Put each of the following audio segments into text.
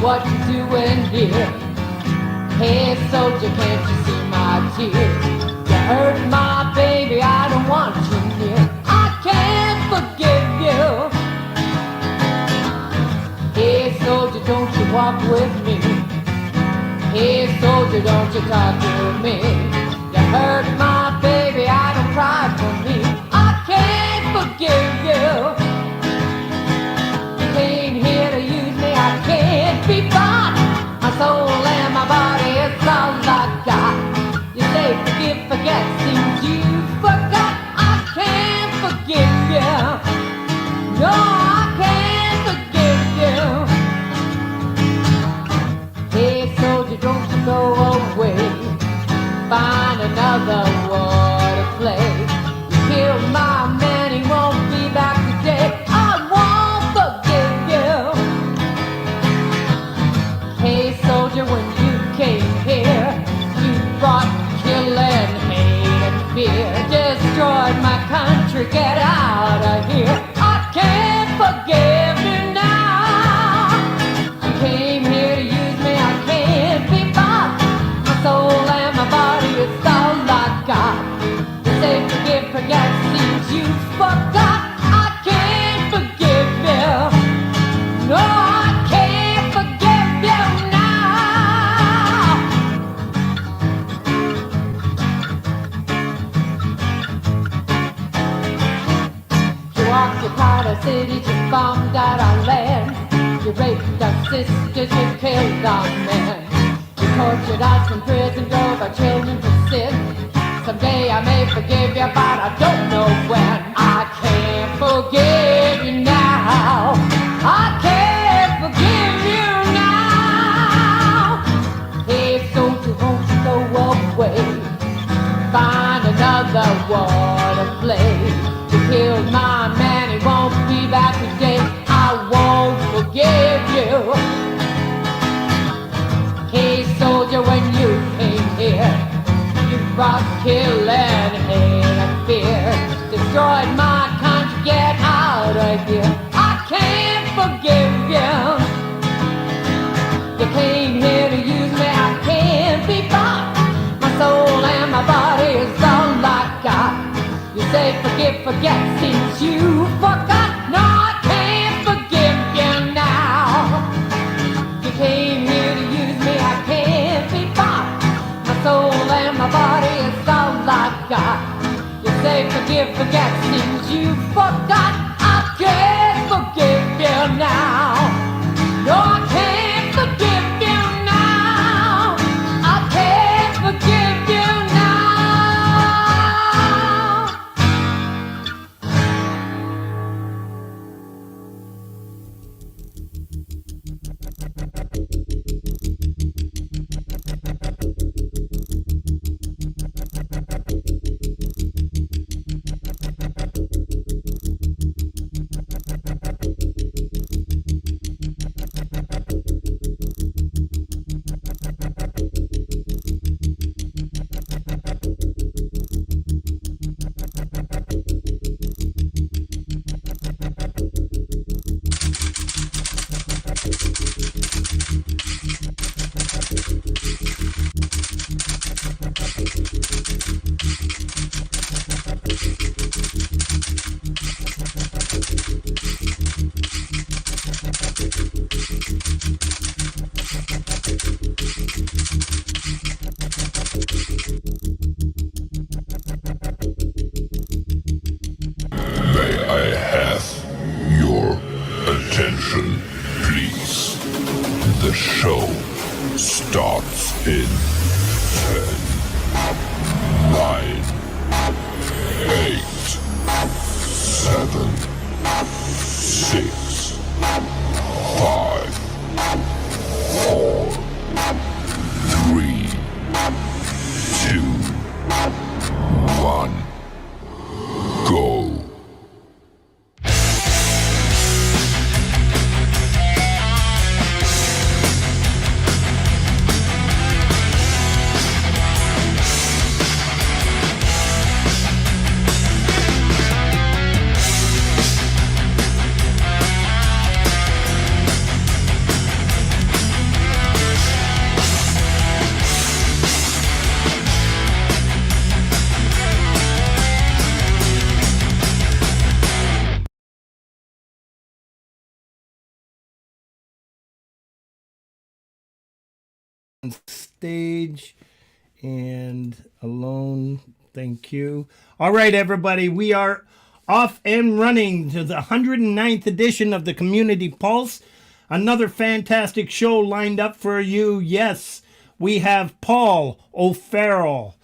what you doing here? Hey soldier, can't you see my tears? You hurt my baby, I don't want you near. I can't forgive you. Hey soldier, don't you walk with me? Hey soldier, don't you talk to me? You hurt my baby, I don't cry for me. I can't forgive you. You came here to use me, I can't be bought. My soul and my body, it's all I got. You say forgive, forget, seems you forgot. I can't forgive you. No, I can't forgive you. Hey soldier, don't you go away. Find another war to play. You killed my man, he won't be back today. I won't forgive you. Hey soldier, when you came here, you brought killing, hate and fear. Destroyed my country, get out of here. I can't forgive you now. You came here to use me, I can't be bought. My soul and my body, it's all I got. You say forgive, forget, seems you forgot. I can't forgive you. No, I can't forgive you now. You occupied our cities, you bombed out our land. You raped our sisters, you killed our men. You tortured us in prison, drove our children to sin. Someday I may forgive you, but I don't know when. I can't forgive you now. I can't forgive you now. Hey soldier, won't you go away? Find another war to play. You killed my man, he won't be back today. I won't forgive you. Hey soldier, when you came here, you brought killing, hate and fear. Destroyed my country, get out of here. I can't forgive you. You came here to use me, I can't be bought. My soul and my body is all I got. You say forgive, forget, seems you forgot. No, I can't forgive you now. You came here to use me, I can't be bought. My soul and my body is all I got. You say forgive, forget, seems you forgot. I can't forgive you now. No, I can't forgive you now. I can't forgive you now. stage and alone. Thank you. All right, everybody. We are off and running to the 109th edition of the Community Pulse. Another fantastic show lined up for you. Yes, we have Paul O'Farrell,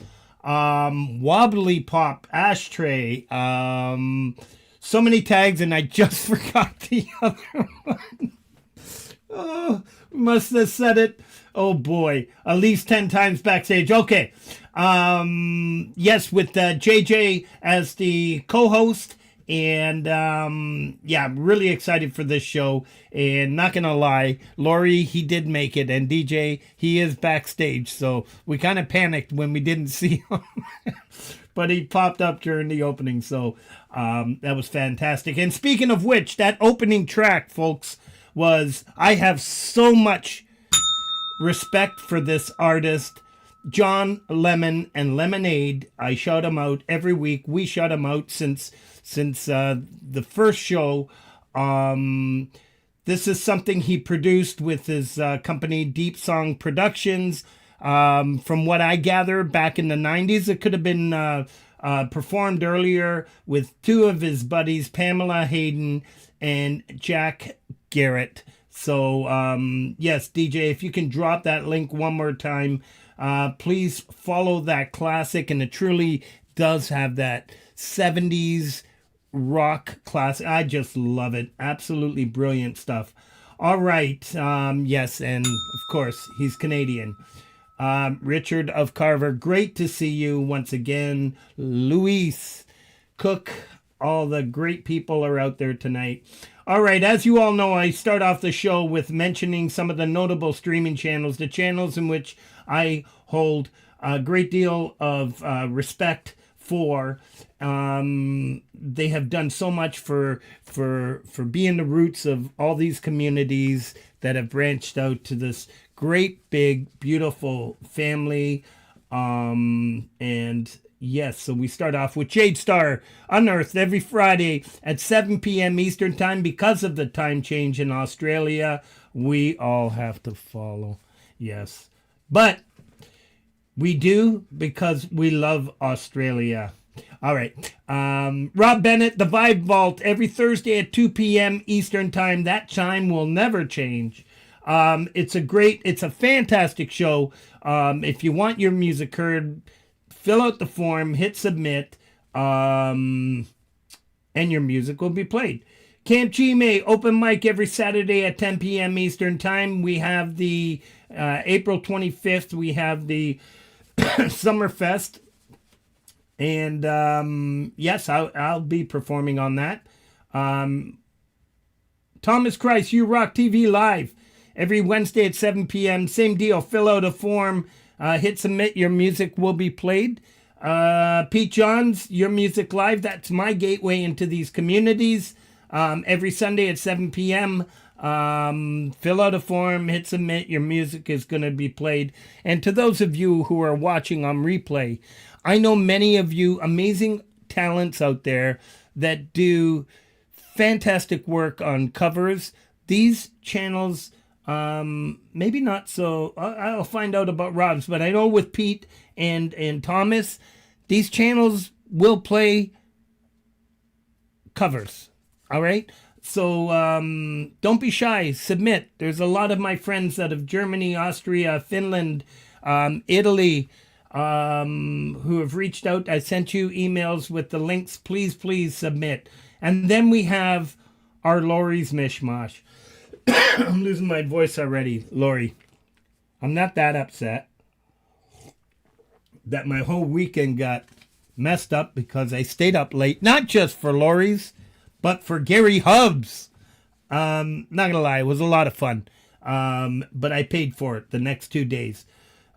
Wobbly Pop, Ashtray, so many tags, and I just forgot the other one. Oh, must have said it. Oh boy, at least 10 times backstage. Okay. Yes, with JJ as the co-host. And yeah, I'm really excited for this show. And not going to lie, Laurie, he did make it. And DJ, he is backstage. So we kind of panicked when we didn't see him. But he popped up during the opening. So that was fantastic. And speaking of which, that opening track, folks, was I have so much respect for this artist, John Lemon and Lemonade. I shout him out every week. We shout him out since the first show. This is something he produced with his company Deep Song Productions. From what I gather, back in the 90s, it could have been performed earlier with two of his buddies, Pamela, Hayden, and Jack Garret. So yes, DJ, if you can drop that link one more time, please follow that classic. And it truly does have that 70s rock classic. I just love it. Absolutely brilliant stuff. All right. Yes, and of course he's Canadian. Richard of Carver, great to see you once again. Luis, Cook, all the great people are out there tonight. All right, as you all know, I start off the show with mentioning some of the notable streaming channels, the channels in which I hold a great deal of respect for. They have done so much for being the roots of all these communities that have branched out to this great, big, beautiful family. And yes, so we start off with Jade Starr, Unearthed, every Friday at 7 p.m. Eastern Time. Because of the time change in Australia, we all have to follow. Yes. But we do because we love Australia. All right. Rob Bennett, The Vibe Vault, every Thursday at 2 p.m. Eastern Time. That time will never change. It's a fantastic show. If you want your music heard, fill out the form, hit submit, and your music will be played. CampGmay, open mic every Saturday at 10 p.m. Eastern Time. We have the April 25th, we have the Summerfest. And yes, I'll be performing on that. Thomas Christ, You Rock TV Live, every Wednesday at 7 p.m. Same deal, fill out a form. Hit submit, your music will be played. Pete Johns, Your Music Live, that's my gateway into these communities. Every Sunday at 7 p.m. Fill out a form, hit submit, your music is going to be played. And to those of you who are watching on replay, I know many of you amazing talents out there that do fantastic work on covers. These channels, maybe not so. I'll find out about Rob's, but I know with Pete and Thomas, these channels will play covers. All right. So don't be shy. Submit. There's a lot of my friends out of Germany, Austria, Finland, Italy, who have reached out. I sent you emails with the links. Please submit. And then we have our Laurie's Mishmosh. I'm losing my voice already, Laurie. I'm not that upset that my whole weekend got messed up because I stayed up late, not just for Laurie's, but for Gary Hubbs. Not gonna lie, it was a lot of fun. But I paid for it the next 2 days.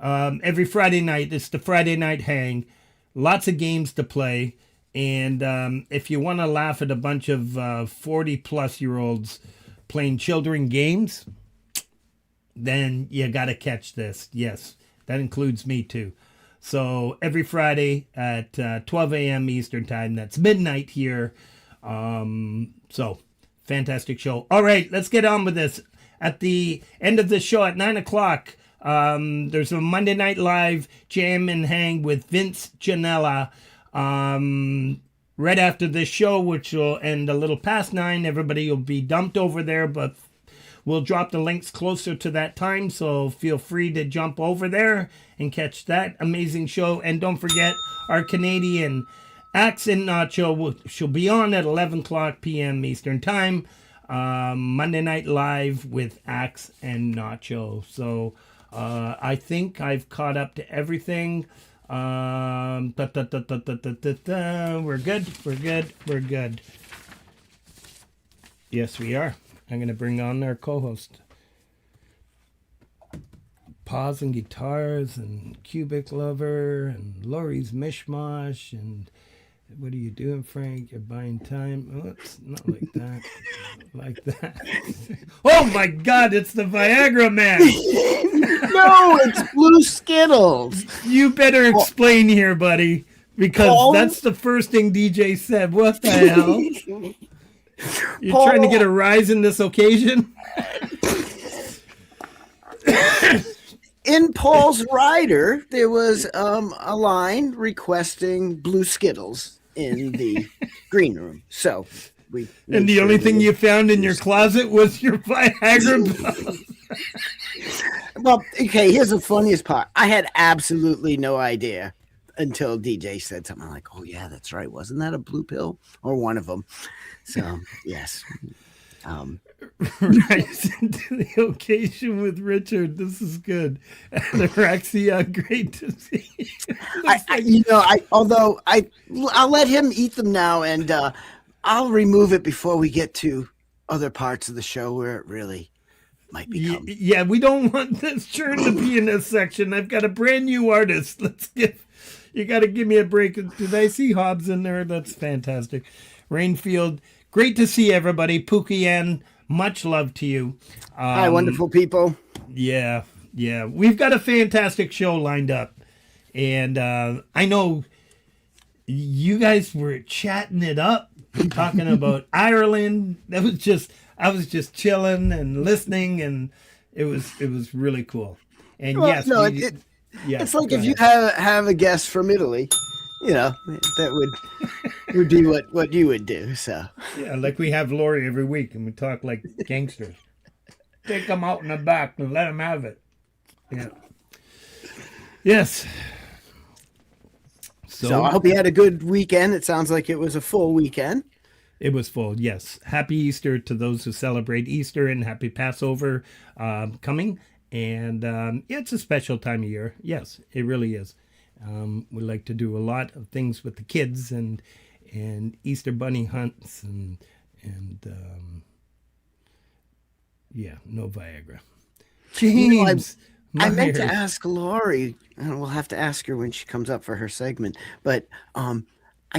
Every Friday night, it's the Friday night hang. Lots of games to play. And if you want to laugh at a bunch of 40-plus-year-olds playing children games, then you got to catch this. Yes, that includes me too. So every Friday at 12 a.m. Eastern Time, that's midnight here. So fantastic show. All right, let's get on with this. At the end of the show at 9 o'clock, There's a Monday Night Live jam and hang with Vince Janella. Right after this show, which will end a little past 9, everybody will be dumped over there, but we'll drop the links closer to that time, so feel free to jump over there and catch that amazing show. And don't forget, our Canadian Axe and Nacho she'll be on at 11 o'clock p.m. Eastern Time. Monday Night Live with Axe and Nacho. So I think I've caught up to everything. We're good. Yes, we are. I'm going to bring on our co-host. Paws and Guitars and Cubic Lover and Laurie's Mishmosh and what are you doing, Frank? You're buying time. Oh, it's not like that. Like that. Oh my God, it's the Viagra Man. No, it's Blue Skittles. You better explain here, buddy, because that's the first thing DJ said. What the hell? You're trying to get a rise in this occasion? In Paul's rider, there was a line requesting Blue Skittles in the green room. So we. And the only thing you found in your closet was your Viagra. Well, okay, here's the funniest part. I had absolutely no idea until DJ said something like, oh, yeah, that's right. Wasn't that a blue pill or one of them? So, yes. Rise into the occasion with Richard. This is good. Anorexia, great to see you. I'll let him eat them now, and I'll remove it before we get to other parts of the show where it really might become. Yeah, we don't want this churn to be in this section. I've got a brand new artist. You got to give me a break. Did I see Hobbs in there? That's fantastic. Rainfield, great to see everybody. Pookie Ann, much love to you. Hi, wonderful people. Yeah. We've got a fantastic show lined up. And I know you guys were chatting it up, talking about Ireland. I was just chilling and listening, and it was really cool. And it's like if you have a guest from Italy, that would be what you would do. So yeah, like we have Laurie every week, and we talk like gangsters. Take them out in the back and let them have it. Yeah. Yes. So I hope you had a good weekend. It sounds like it was a full weekend. It was full, yes. Happy Easter to those who celebrate Easter, and happy Passover coming. And it's a special time of year. Yes, it really is. We like to do a lot of things with the kids and Easter bunny hunts and no Viagra. James, I meant to ask Laurie, and we'll have to ask her when she comes up for her segment, but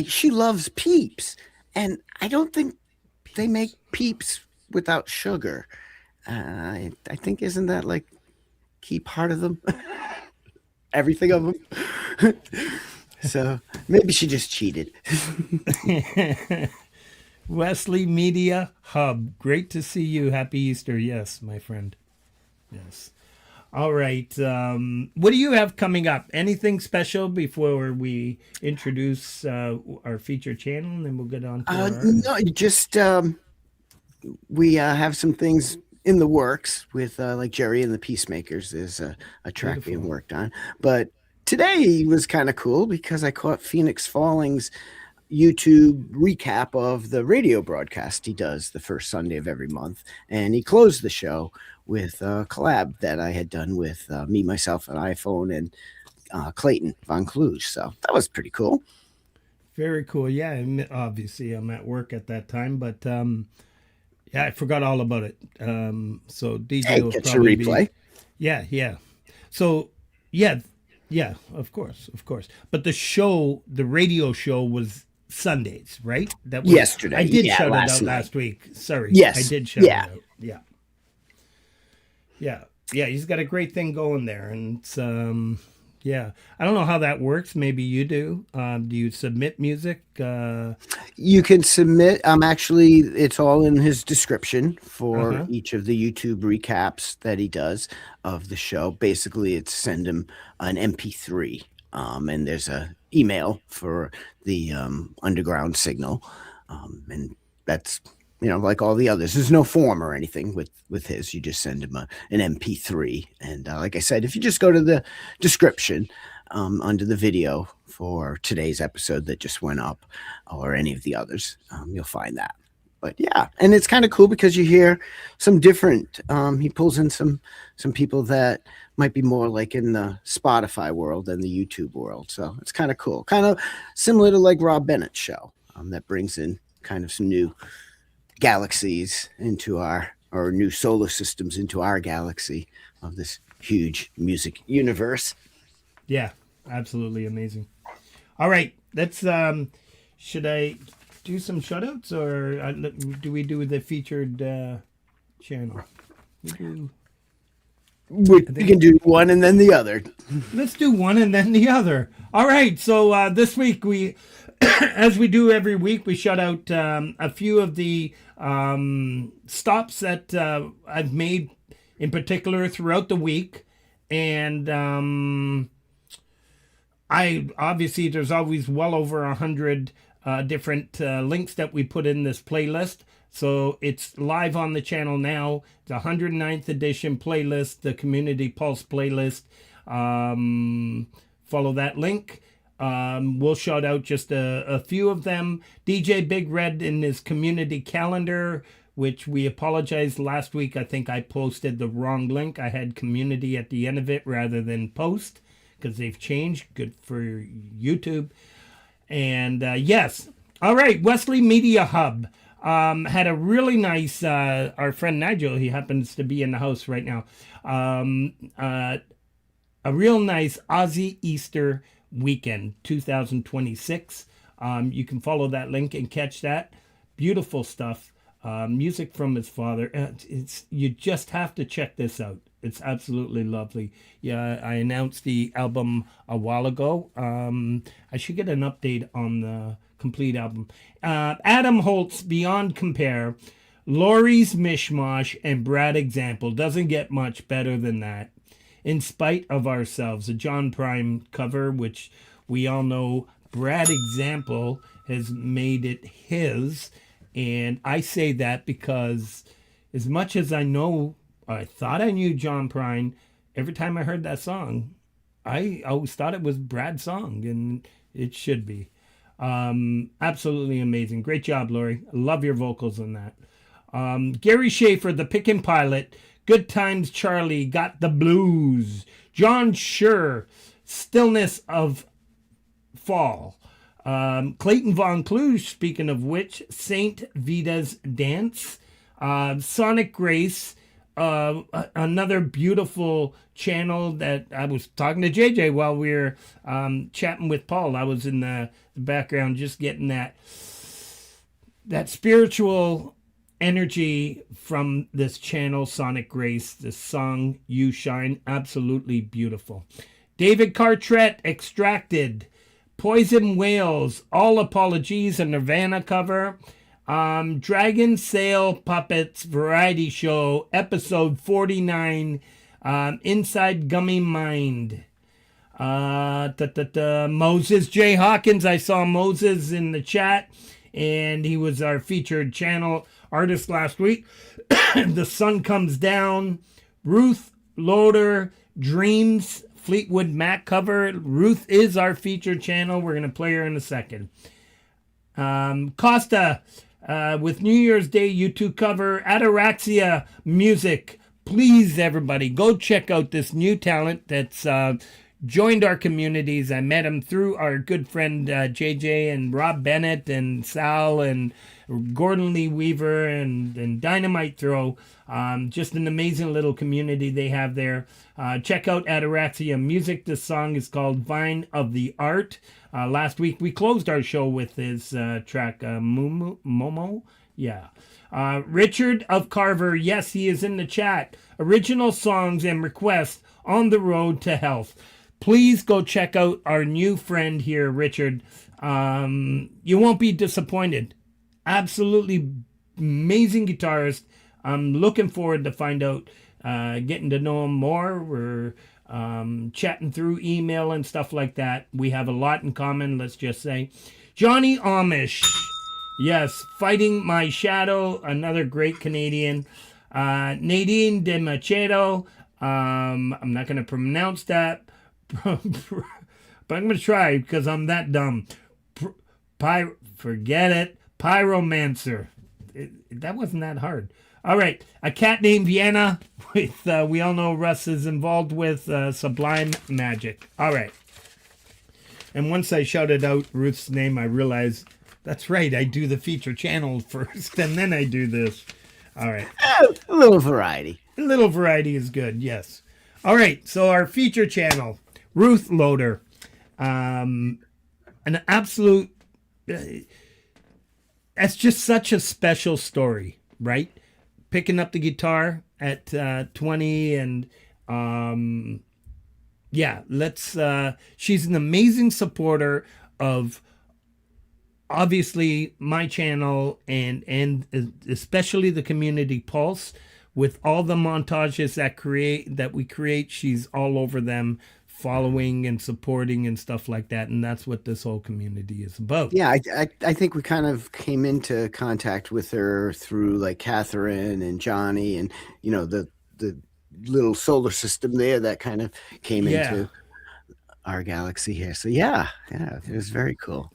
she loves Peeps, and I don't think they make Peeps without sugar. I think, isn't that like key part of them? Everything of them. So maybe she just cheated. Wesley Media Hub. Great to see you. Happy Easter. Yes, my friend. Yes. All right. What do you have coming up? Anything special before we introduce our feature channel, and then we'll get on to No, just we have some things in the works with like Jerry and the Peacemakers. There's a track Beautiful. being worked on. But today was kind of cool because I caught Phoenix Falling's YouTube recap of the radio broadcast he does the first Sunday of every month. And he closed the show with a collab that I had done with me, myself, an iPhone, and Clayton Von Kluge. So that was pretty cool. Very cool. Yeah, obviously I'm at work at that time, but yeah, I forgot all about it. So DJ will gets a probably replay. Yeah. So yeah, of course. But the radio show was Sundays, right? That was yesterday. I did shout it out night. last week. Sorry. Yes. I did shout it out. Yeah. He's got a great thing going there, and it's Yeah. I don't know how that works. Maybe you do. Do you submit music? You can submit. Actually, it's all in his description for Uh-huh. each of the YouTube recaps that he does of the show. Basically, it's send him an MP3, and there's a email for the underground signal, and that's like all the others. There's no form or anything with his. You just send him an MP3, and like I said, if you just go to the description under the video for today's episode that just went up, or any of the others, you'll find that. But yeah, and it's kind of cool because you hear some different. He pulls in some people that might be more like in the Spotify world than the YouTube world. So it's kind of cool, kind of similar to like Rob Bennett's show. That brings in kind of some new galaxies into or new solar systems into our galaxy of this huge music universe. Yeah, absolutely amazing. All right, let's. Should I do some shoutouts, or do we do the featured channel? We can do one and then the other. Let's do one and then the other. All right, so this week we, as we do every week, we shout out a few of the stops that I've made in particular throughout the week, and I obviously there's always well over 100 different links that we put in this playlist. So it's live on the channel now. The 109th edition playlist, the Community Pulse playlist. Follow that link. We'll shout out just a few of them. DJ Big Red in his community calendar, which we apologized last week. I think I posted the wrong link. I had community at the end of it rather than post, because they've changed. Good for YouTube. And yes. All right. Wesley Media Hub had a really nice, our friend Nigel, he happens to be in the house right now. A real nice Aussie Easter weekend, 2026. You can follow that link and catch that. Beautiful stuff. Music from his father. You just have to check this out. It's absolutely lovely. Yeah, I announced the album a while ago. I should get an update on the complete album. Adam Holt's Beyond Compare, Laurie's Mishmosh, and Brad Example. Doesn't get much better than that. In Spite of Ourselves, a John Prime cover, which we all know Brad Example has made it his. And I say that because as much as I thought I knew John Prine, every time I heard that song, I always thought it was Brad's song, and it should be. Absolutely amazing. Great job, Laurie. I love your vocals on that. Gary Schaefer, The Pickin' Pilot, Good Times Charlie, Got the Blues. John Schur, Stillness of Fall. Clayton Von Kluge, speaking of which, Saint Vita's Dance. Sonic Grace, another beautiful channel that I was talking to JJ while we were chatting with Paul. I was in the background just getting that spiritual energy from this channel, Sonic Grace. The song You Shine, absolutely beautiful. David Cartret, Extracted. Poison Whales, All Apologies, a Nirvana cover. Dragon Sail Puppets Variety Show, episode 49, Inside Gummy Mind. Moses J. Hawkins, I saw Moses in the chat, and he was our featured channel artist last week. The Sun Comes Down, Ruth Loader, Dreams, Fleetwood Mac cover. Ruth is our featured channel. We're going to play her in a second. Costa with New Year's Day U2 cover. Ataraxia Music. Please, everybody, go check out this new talent that's joined our communities. I met him through our good friend JJ and Rob Bennett and Sal and Gordon Lee Weaver and Dynamite Throw. Just an amazing little community they have there. Check out Ataraxia Music. This song is called Vine of the Art. Last week we closed our show with his track Momo. Yeah. Richard of Carver, yes, he is in the chat. Original songs and requests on the road to health. Please go check out our new friend here, Richard. You won't be disappointed. Absolutely amazing guitarist. I'm looking forward to find out, getting to know him more. We're chatting through email and stuff like that. We have a lot in common, let's just say. Johnny Amish. Yes, Fighting My Shadow, another great Canadian. Nadine de Machado. I'm not going to pronounce that, but I'm going to try because I'm that dumb. Forget it. Pyromancer. That wasn't that hard. All right. A Cat Named Vienna. With we all know Russ is involved with Sublime Magic. All right. And once I shouted out Ruth's name, I realized that's right. I do the feature channel first, and then I do this. All right. A little variety. A little variety is good, yes. All right. So our feature channel, Ruth Loader. An absolute... that's just such a special story, right? Picking up the guitar at 20 and... she's an amazing supporter of obviously my channel and especially the Community Pulse. With all the montages that we create, she's all over them, following and supporting and stuff like that, and that's what this whole community is about. Yeah, I think we kind of came into contact with her through like Catherine and Johnny and the little solar system there that kind of came into our galaxy here. So yeah, it was very cool.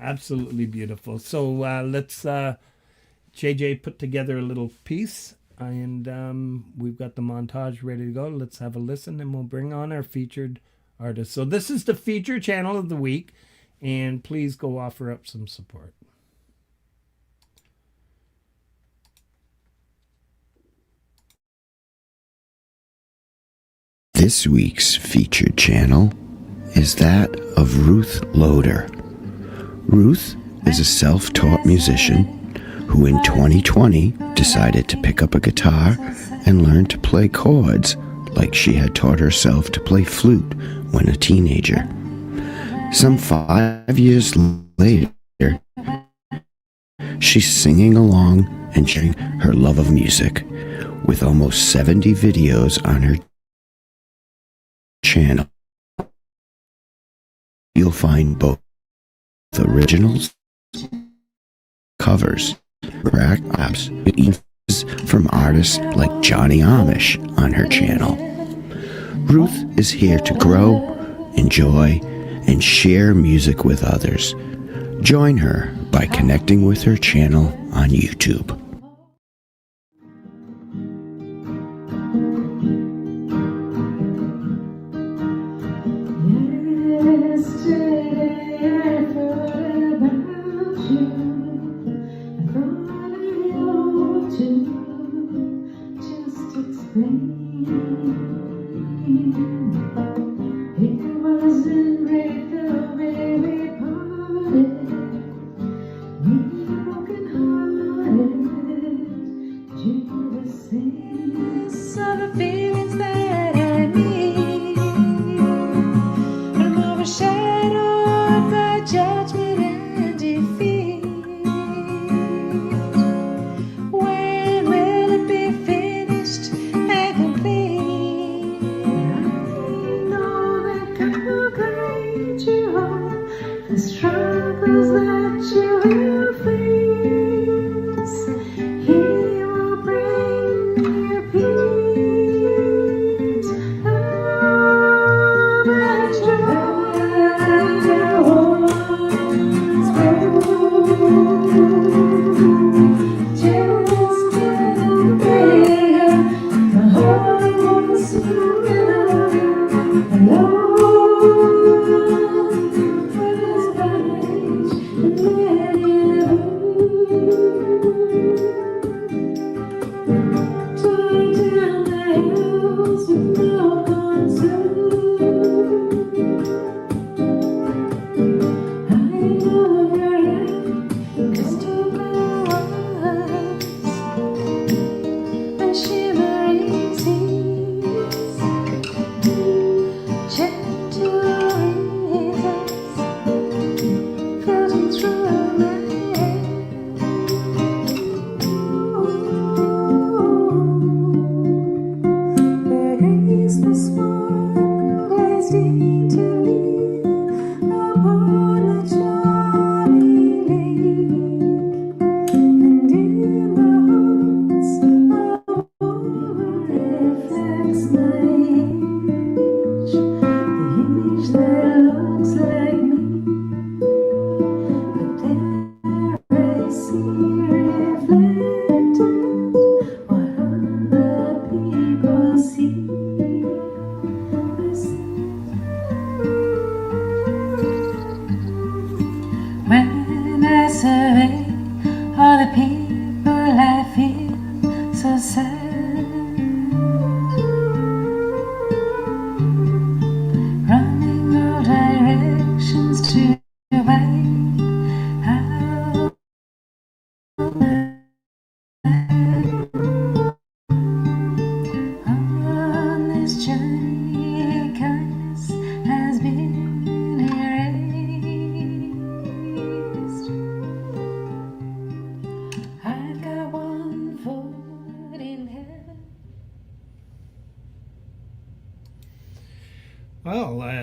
Absolutely beautiful. So let's JJ put together a little piece, and we've got the montage ready to go. Let's have a listen, and we'll bring on our featured artist. So this is the feature channel of the week, and please go offer up some support. This week's featured channel is that of Ruth Loader. Ruth is a self-taught musician who in 2020 decided to pick up a guitar and learn to play chords like she had taught herself to play flute when a teenager. Some 5 years later, she's singing along and sharing her love of music with almost 70 videos on her channel. You'll find both originals, covers, raps, from artists like Johnny Amish on her channel. Ruth is here to grow, enjoy, and share music with others. Join her by connecting with her channel on YouTube. Broken hearted.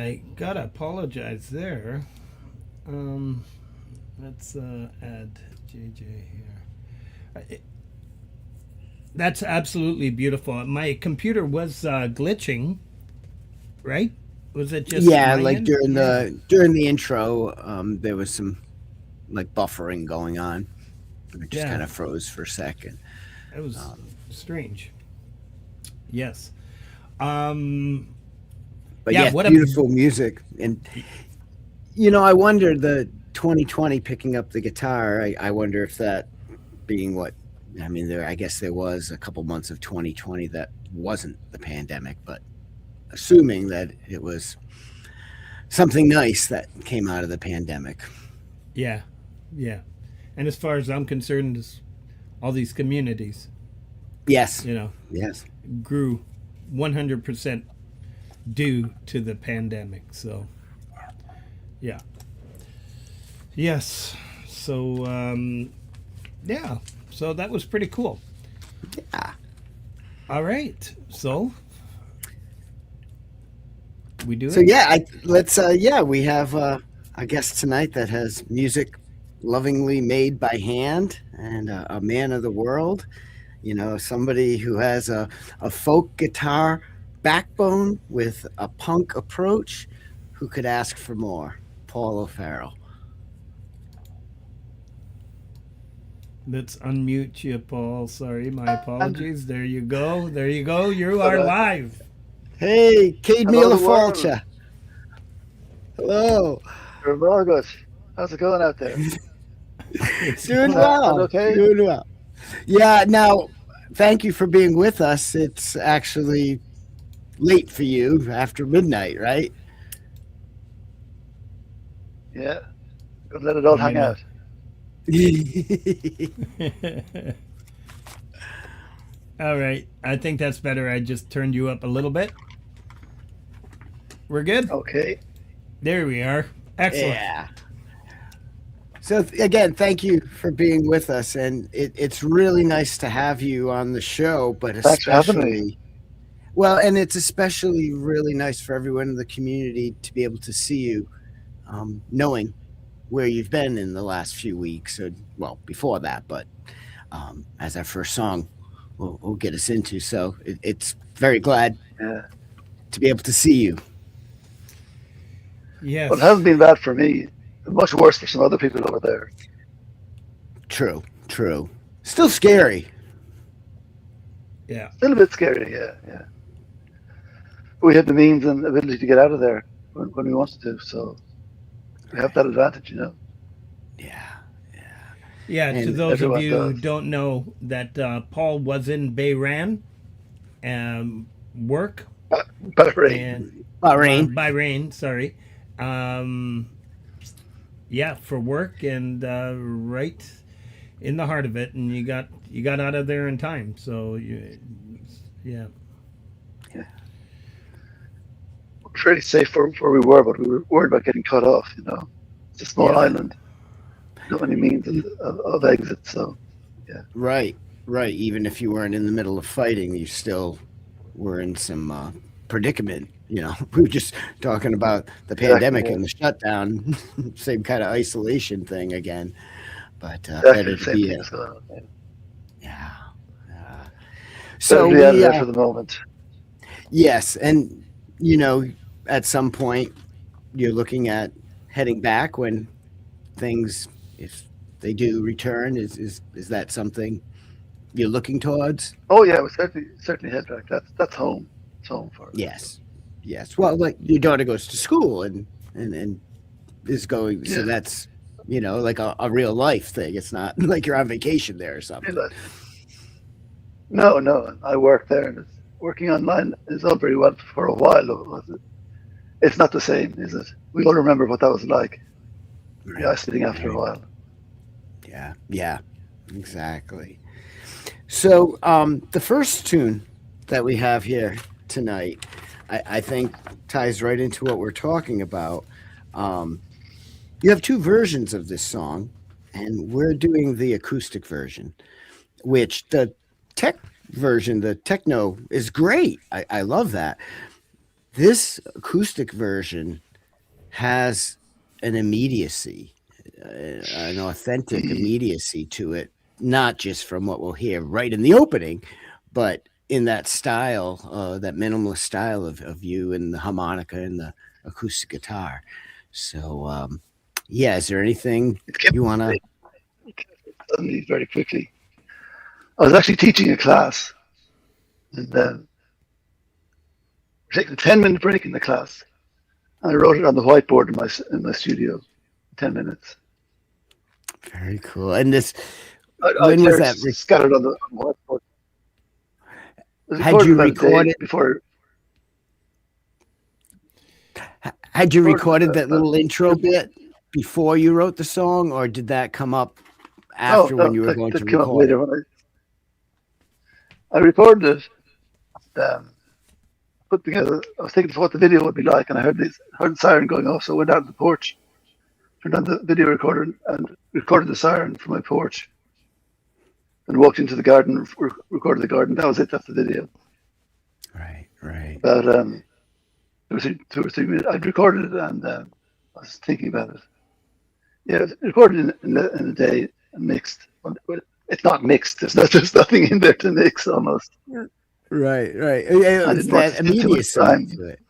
I gotta apologize there. Let's add JJ here. That's absolutely beautiful. My computer was glitching, right? Was it just Yeah, my like end? during the intro, there was some like buffering going on. It just Yeah. kind of froze for a second. It was strange. Yes. Um, But Yeah, yeah, what a- beautiful music. And I wonder the 2020 picking up the guitar. I wonder if that being what I mean. I guess there was a couple months of 2020 that wasn't the pandemic, but assuming that it was something nice that came out of the pandemic. yeah, yeah. And as far as I'm concerned, all these communities, Yes. Yes, grew 100% due to the pandemic. So, yeah. Yes. So, yeah. So that was pretty cool. Yeah. All right. So, we do So it? yeah, we have a guest tonight that has music lovingly made by hand and a man of the world. Somebody who has a folk guitar backbone with a punk approach. Who could ask for more? Paul O'Farrell. Let's unmute you, Paul. Sorry, my apologies. There you go. There you go. You are live. Hey, Cade Hello, Mila the world. Falcha. Hello. Margaret, how's it going out there? Doing Sound well. okay? Doing well. Yeah, now, thank you for being with us. It's actually late for you after midnight, right? Yeah. Good, let it all hang out. All right. I think that's better. I just turned you up a little bit. We're good? Okay. There we are. Excellent. Yeah. So again, thank you for being with us, and it's really nice to have you on the show. But Thanks for having me. especially, well, and it's especially really nice for everyone in the community to be able to see you, knowing where you've been in the last few weeks, or well, before that. But as our first song, will get us into. So it's very glad to be able to see you. Yes. Well, it hasn't been bad for me. Much worse for some other people over there. True. Still scary. Yeah. Still a bit scary, yeah. We had the means and ability to get out of there when we wanted to, so we have that advantage, Yeah, to And those of everyone you who does. don't know, that Paul was in Bahrain, work, Bahrain. and Bahrain. Bahrain, sorry. Yeah, for work, and right in the heart of it, and you got out of there in time. So yeah. We're fairly safe where we were, but we were worried about getting cut off, It's a small Yeah. island. Not many means of exit, so Right. Even if you weren't in the middle of fighting, you still were in some predicament. We were just talking about the pandemic yeah. and the shutdown, same kind of isolation thing again. But exactly better the to same be thing is going on. Yeah. So So be out of there we, for the moment. yes, and at some point you're looking at heading back when things, if they do return, is that something you're looking towards? Oh yeah, we certainly head back. That's home. It's home for us. Yes. Well, like your daughter goes to school and is going, so Yeah. that's like a real life thing. It's not like you're on vacation there or something. No. I work there, and working online is all very well for a while. It's not the same, is it? We all remember what that was like. Right. Yeah, sitting after a while. Yeah, exactly. So the first tune that we have here tonight, I think ties right into what we're talking about. You have two versions of this song, and we're doing the acoustic version, which the tech version, the techno, is great. I love that. This acoustic version has an immediacy, an authentic immediacy to it, not just from what we'll hear right in the opening, but in that style, that minimalist style of you and the harmonica and the acoustic guitar. So, yeah, is there anything you want to? Suddenly, very quickly. I was actually teaching a class, and taking a 10-minute break in the class, and I wrote it on the whiteboard in my studio, 10 minutes. Very cool. And this, when was that? Scattered on the whiteboard. Had you recorded before? Had you recorded that little intro bit before you wrote the song, or did that come up after when you were going to record? Later when I recorded it. Put together. I was thinking of what the video would be like, and I heard the siren going off, so I went out to the porch, turned on the video recorder, and recorded the siren from my porch. And walked into the garden, recorded the garden. That was it. That's the video. Right. About 2 or 3 minutes. I'd recorded it, and I was thinking about it. Yeah, it recorded in a day and mixed. It's not mixed. There's nothing in there to mix almost. Right. It's that immediacy to it.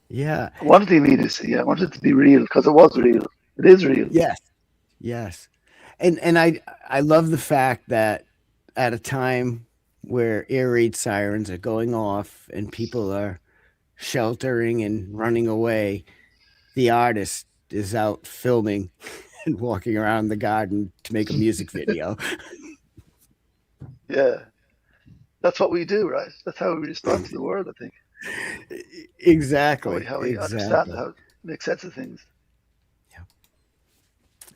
Yeah. I wanted the immediacy. Yeah, I wanted it to be real because it was real. It is real. Yes. And I love the fact that at a time where air raid sirens are going off and people are sheltering and running away, the artist is out filming and walking around the garden to make a music video. Yeah. That's what we do, right? That's how we respond to the world, I think. Exactly. How we understand how to make sense of things. Yeah.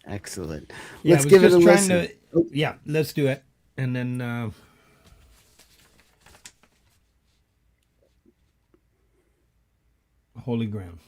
Excellent. Yeah, let's give it a listen. Yeah, let's do it. And then Holy Grail.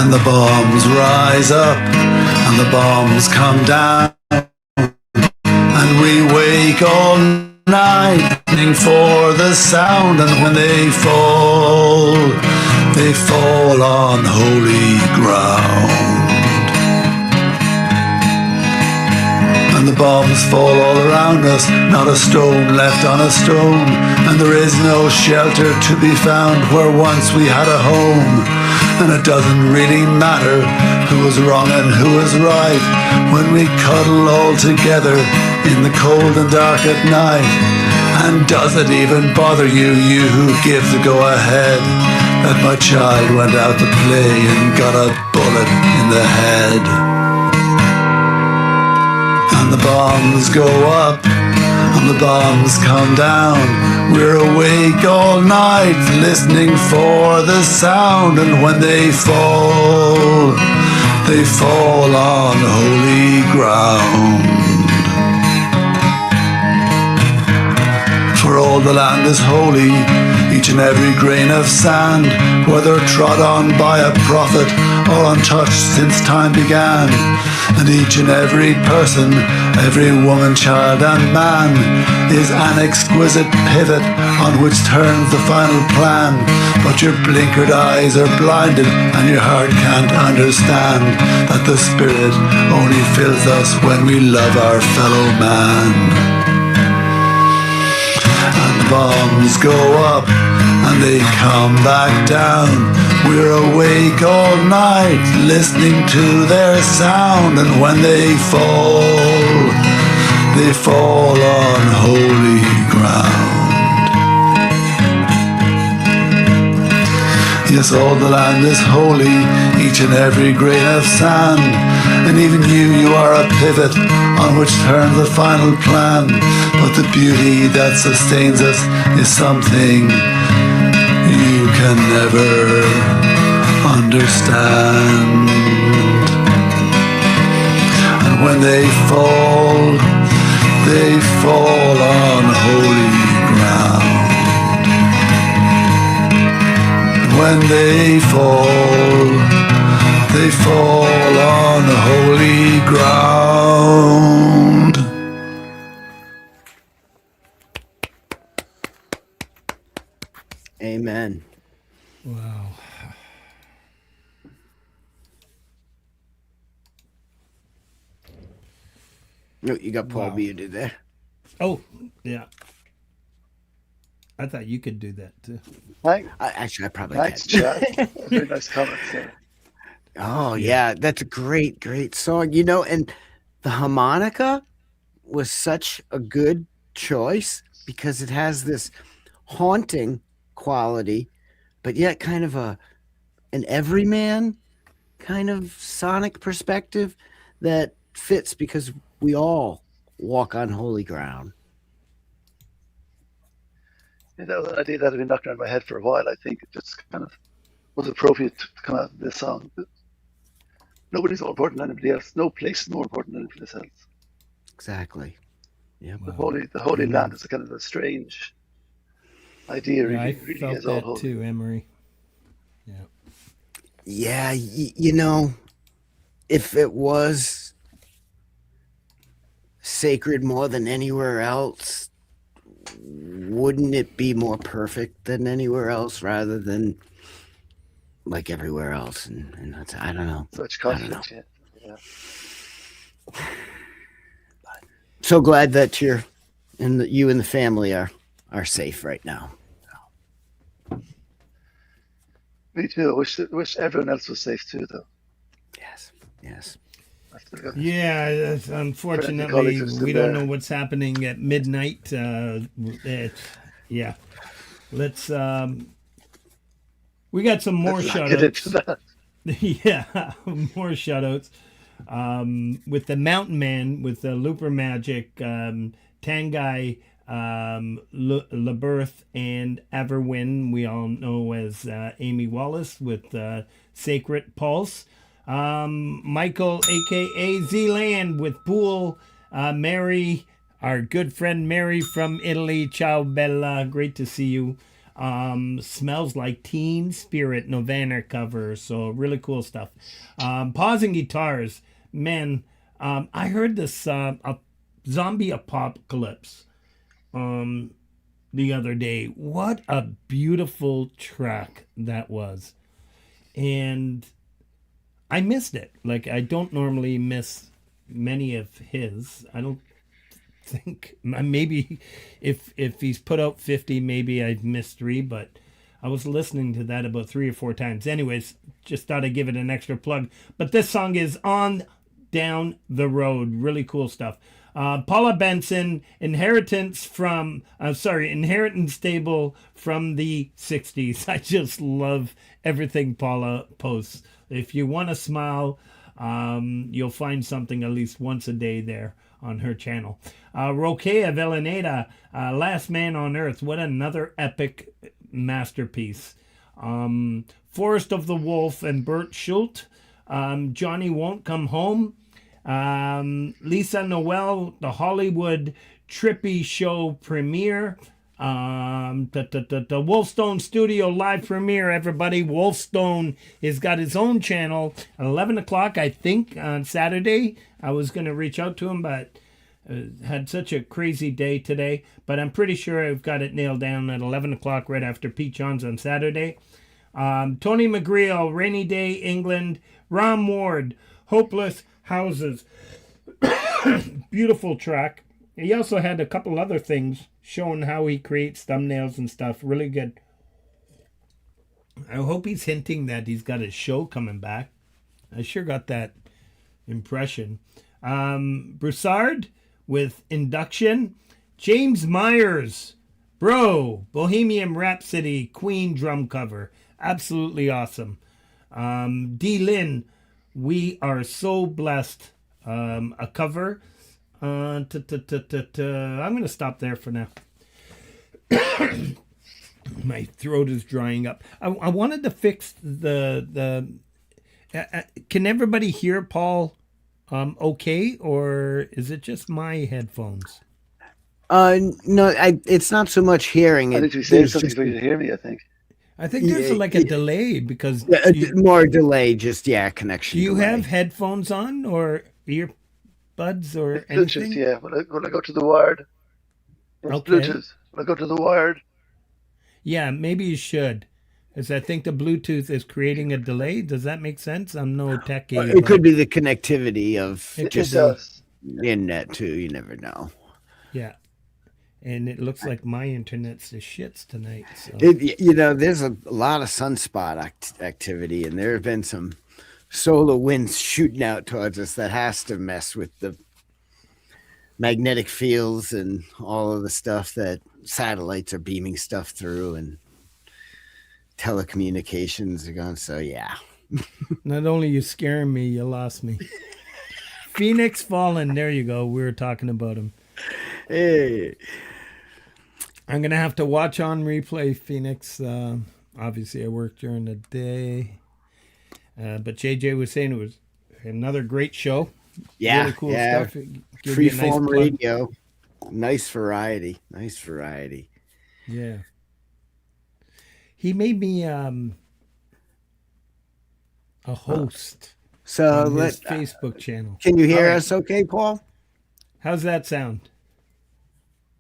The bombs rise up and the bombs come down, and we wake all night listening for the sound, and when they fall on holy ground. And the bombs fall all around us, not a stone left on a stone, and there is no shelter to be found where once we had a home. And it doesn't really matter who was wrong and who was right when we cuddle all together in the cold and dark at night. And does it even bother you who give the go-ahead, that my child went out to play and got a bullet in the head? And the bombs go up and the bombs come down. We're awake all night listening for the sound, and when they fall on holy ground. For all the land is holy, each and every grain of sand, whether trod on by a prophet or untouched since time began. And each and every person, every woman, child and man, is an exquisite pivot on which turns the final plan. But your blinkered eyes are blinded and your heart can't understand that the Spirit only fills us when we love our fellow man. And bombs go up and they come back down. We're awake all night listening to their sound, and when they fall on holy ground. Yes, all the land is holy, each each and every grain of sand. And even you are a pivot on which turns the final plan. But the beauty that sustains us is something you can never understand. And when they fall on holy ground. When they fall on holy ground. Amen. Wow. No, you got Paul Wow. muted there. Oh, yeah. I thought you could do that too. Actually, I probably Thanks, can. Chad. Very nice comments there. Oh, yeah. That's a great, great song. You know, and the harmonica was such a good choice because it has this haunting quality, but yet kind of an everyman kind of sonic perspective that fits because we all walk on holy ground. Yeah, that was an idea that had been knocking around my head for a while. I think it just kind of was appropriate to come out of this song. Nobody's more important than anybody else. No place is more important than anybody else. Exactly. Yeah. The Holy Land is a kind of a strange idea. Yeah, I really felt is all that holy. too, Emery. Yeah. Yeah, you know, if it was sacred more than anywhere else, wouldn't it be more perfect than anywhere else rather than like everywhere else? And that's, I don't know. Such I don't know. conflict, yeah. So glad that you and the family are safe right now. Me too. I wish everyone else was safe too, though. Yes. Yeah, unfortunately, we don't know what's happening at midnight. Yeah. Let's, we got some more Get into shout-outs. that. Yeah, more shout-outs. With the Mountain Man, with the Looper Magic, Tangai, Laberth, and Everwin, we all know as Amy Wallace with Sacred Pulse. Michael, aka Z-Land, with Pool, Mary, our good friend Mary from Italy. Ciao Bella, great to see you. Smells Like Teen Spirit, Nirvana cover, so really cool stuff. Pausing Guitars, man, I heard this Zombie Apocalypse the other day. What a beautiful track that was. And I missed it. Like, I don't normally miss many of his. I don't think, maybe if he's put out 50, maybe I've missed 3, but I was listening to that about 3 or 4 times. Anyways, just thought I'd give it an extra plug. But this song is On Down the Road. Really cool stuff. Paula Benson, Inheritance Stable from the 60s. I just love everything Paula posts. If you want to smile, you'll find something at least once a day there on her channel. Roquea Vellaneda, Last Man on Earth. What another epic masterpiece. Forest of the Wolf and Bert Schult. Johnny Won't Come Home. Lisa Noel, the Hollywood Trippy Show premiere. The Wolfstone Studio live premiere, everybody. Wolfstone has got his own channel at 11 o'clock, I think, on Saturday. I was going to reach out to him, but had such a crazy day today. But I'm pretty sure I've got it nailed down at 11 o'clock right after Pete Johns on Saturday. Tony McGreal, Rainy Day, England. Ron Ward, Hopeless Houses. Beautiful track. He also had a couple other things showing how he creates thumbnails and stuff. Really good. I hope he's hinting that he's got a show coming back. I sure got that impression. Broussard with Induction. James Myers. Bro. Bohemian Rhapsody. Queen drum cover. Absolutely awesome. D. Lynn, we are so blessed. A cover. I'm going to stop there for now. My throat is drying up. I wanted to fix the can everybody hear Paul okay, or is it just my headphones? No, it's not so much hearing. I It, think we say there's something just for you to hear me, I think. I think there's like a delay because more delay. Just connection. do you delay. have headphones on or earbuds or Bluetooth, anything? yeah. When I go to the wired, it's Okay. Bluetooth. When I go to the wired, Yeah, maybe you should. Because I think the Bluetooth is creating a delay. Does that make sense? I'm no techie. It could be the connectivity of It just could be. does. internet too. You never know. Yeah. And it looks like my internet's the shits tonight. So There's a lot of sunspot activity, and there have been some solar winds shooting out towards us that has to mess with the magnetic fields and all of the stuff that satellites are beaming stuff through, and telecommunications are going. So yeah. not only you scaring me, you lost me. Phoenix Fallen. There you go. We were talking about him. Hey. I'm going to have to watch on replay Phoenix. Obviously, I work during the day. But JJ was saying it was another great show. Yeah. Really cool yeah. stuff. Give you a nice Freeform plug. radio. Nice variety. Nice variety. Yeah. He made me a host So on his let's. Facebook channel. Can you hear All right. us okay, Paul? How's that sound?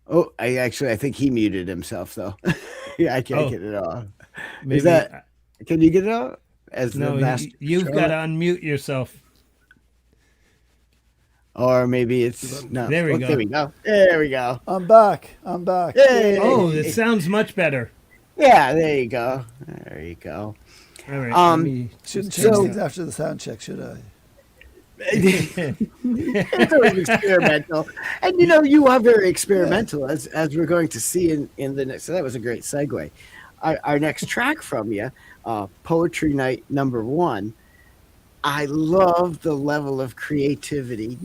Oh, I think he muted himself though. Yeah, I can't Oh. get it off. Maybe Can you get it off? As the no, master you've controller? got to unmute yourself. Or maybe it's no. There we Oh, go. There we go. There we go. I'm back. Hey. Oh, it sounds much better. Yeah, there you go. There you go. All right. Um, let me Shouldn't just- change things after the sound check, should I? It's always experimental, and you are very experimental, as we're going to see in the next. So that was a great segue. Our next track from you, Poetry Night #1. I love the level of creativity.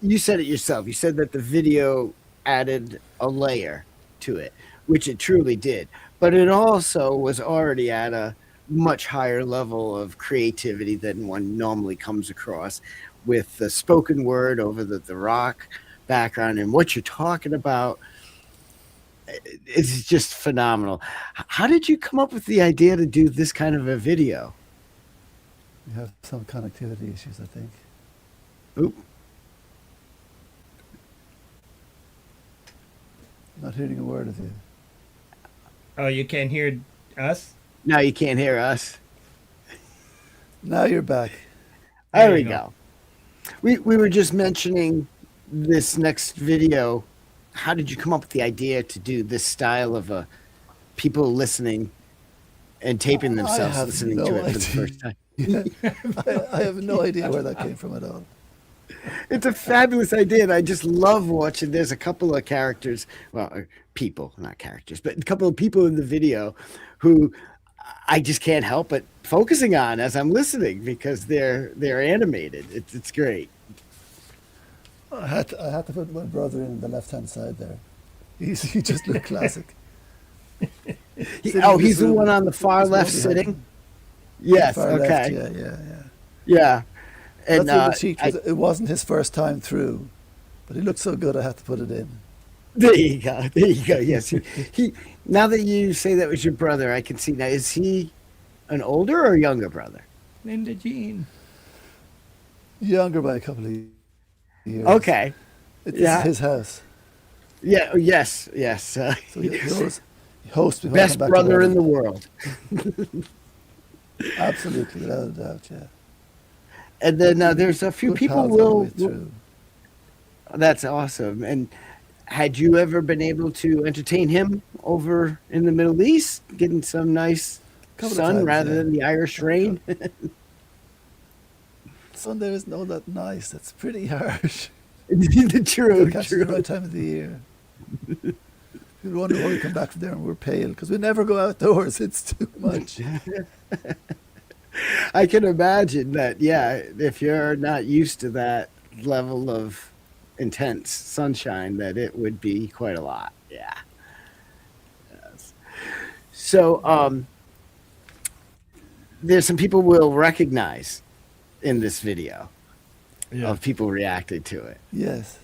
You said it yourself. You said that the video added a layer to it, which it truly did. But it also was already at a much higher level of creativity than one normally comes across, with the spoken word over the rock background and what you're talking about. It's just phenomenal. How did you come up with the idea to do this kind of a video? We have some connectivity issues, I think. Oop. Not hearing a word of you. Oh, you can't hear us? Now you can't hear us. Now you're back. There There we you go. We were just mentioning this next video. How did you come up with the idea to do this style of people listening and taping themselves have listening no to it for the idea. first time? I have no idea where that came from at all. It's a fabulous idea, and I just love watching. There's a couple of characters, people, not characters, but a couple of people in the video who I just can't help but focusing on as I'm listening because they're animated. It's great. I had to put my brother in the left-hand side there. He just looked classic. He's Sitting in this the room one on the with far his left mobile sitting. hand. Yes. Far Okay. left, yeah. Yeah. And That's what the cheat was. It wasn't his first time through, but he looked so good I had to put it in. there you go. There you go. Yes. He. Now that you say that was your brother, I can see now. Is he an older or younger brother? Linda Jean. Younger by a couple of years. Okay. It's Yeah. his house. Yeah. Yes. So he hosts before I Best come back to brother work. in the world. Absolutely, without a doubt, yeah. And then there's a few Good people pals all the will. way through. That's awesome. And had you ever been able to entertain him over in the Middle East, getting some nice Couple of sun times, rather yeah. than the Irish rain? Sunday isn't all that nice. It's pretty harsh. True. Catch the right time of the year. You'd wonder why we come back from there and we're pale because we never go outdoors. It's too much. I can imagine that, yeah, if you're not used to that level of intense sunshine, that it would be quite a lot. Yeah. Yes. So, there's some people we'll recognize in this video Yeah. of people reacting to it. Yes.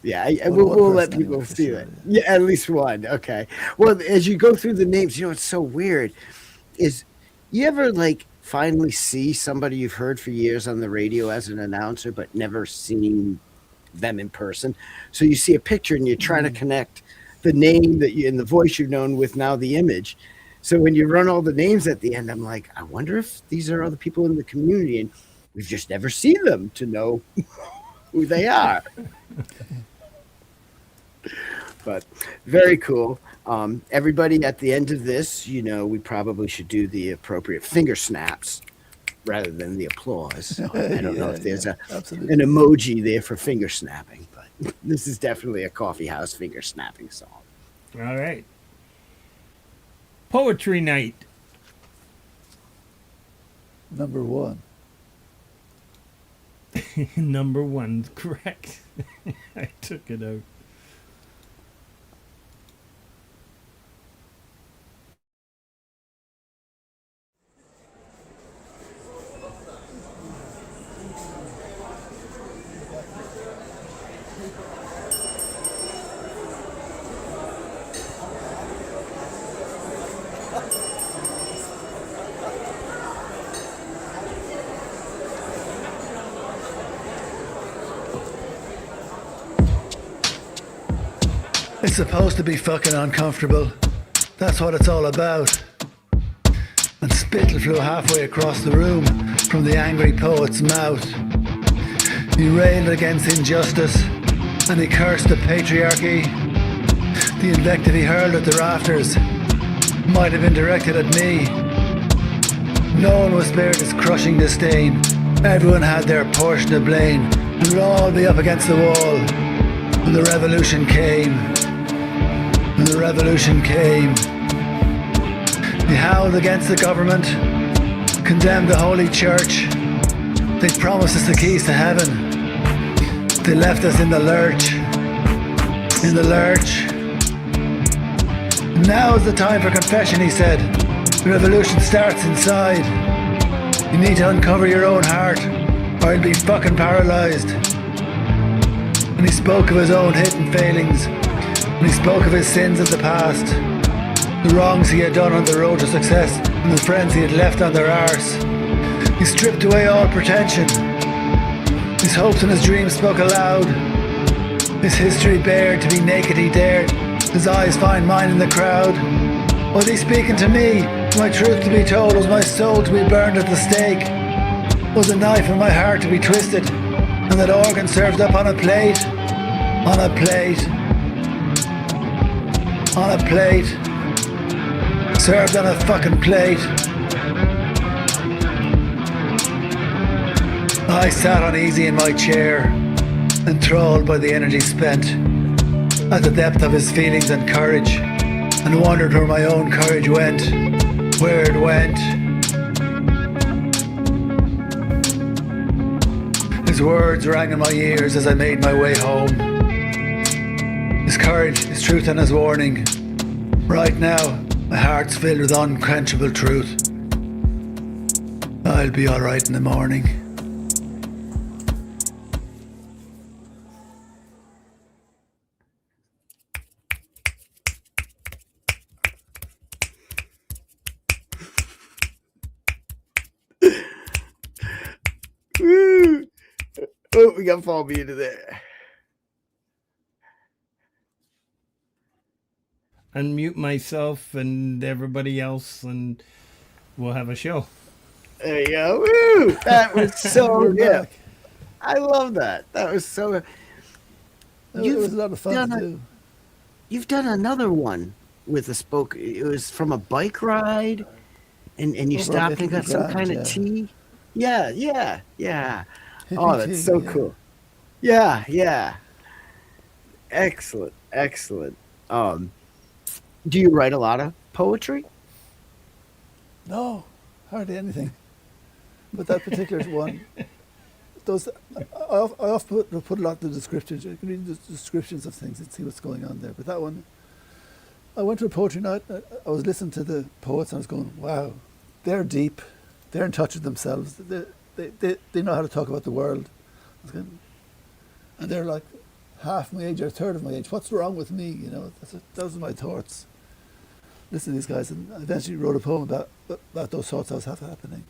Yeah, Well, one we'll let person people anyway, for see sure, it. Yeah, at least one. Okay. Well, as you go through the names, you know what's so weird is you ever like finally see somebody you've heard for years on the radio as an announcer, but never seen them in person. So you see a picture and you try to connect the name that you and the voice you've known with now the image. So when you run all the names at the end, I'm like, I wonder if these are other people in the community and we've just never seen them to know who they are. But very cool. Everybody at the end of this, you know, we probably should do the appropriate finger snaps rather than the applause. So I don't know if there's absolutely. an emoji there for finger snapping, but this is definitely a coffee house finger snapping song. All right. Poetry night. Number one. Number one, correct. I took it out. It's supposed to be fucking uncomfortable. That's what it's all about. And spittle flew halfway across the room from the angry poet's mouth. He railed against injustice and he cursed the patriarchy. The invective he hurled at the rafters might have been directed at me. No one was spared his crushing disdain. Everyone had their portion of blame. We would all be up against the wall when the revolution came. When the revolution came. They howled against the government, condemned the Holy Church. They promised us the keys to heaven. They left us in the lurch. In the lurch. Now is the time for confession, he said. The revolution starts inside. You need to uncover your own heart, or you'll be fucking paralyzed. And he spoke of his own hidden failings. And he spoke of his sins of the past. The wrongs he had done on the road to success, and the friends he had left on their arse. He stripped away all pretension. His hopes and his dreams spoke aloud. His history bared, to be naked he dared. His eyes find mine in the crowd. Was he speaking to me? My truth to be told, was my soul to be burned at the stake? Was a knife in my heart to be twisted, and that organ served up on a plate? On a plate. On a plate. Served on a fucking plate. I sat uneasy in my chair, enthralled by the energy spent, at the depth of his feelings and courage, and wondered where my own courage went, where it went. His words rang in my ears as I made my way home. His courage, his truth and his warning. Right now, my heart's filled with unquenchable truth. I'll be alright in the morning. Woo! Oh, we got Paul muted there. Unmute myself and everybody else, and we'll have a show. There you go. Woo! That was so We're good. back. I love that. That was so. It was a lot of fun to do. You've done another one with a spoke. It was from a bike ride, and you Over stopped and Italy got some Grand, kind yeah. of tea. Yeah. Oh, Hippie that's tea, so yeah. cool. Yeah. Excellent. Do you write a lot of poetry? No, hardly anything. But that particular one, those I often put a lot in the descriptions. You can read the descriptions of things and see what's going on there. But that one, I went to a poetry night. I was listening to the poets and I was going, wow, they're deep. They're in touch with themselves. They know how to talk about the world. I was going, and they're like half my age or a third of my age. What's wrong with me? You know, those are my thoughts. Listen to these guys, and I eventually wrote a poem about those thoughts I was having happening.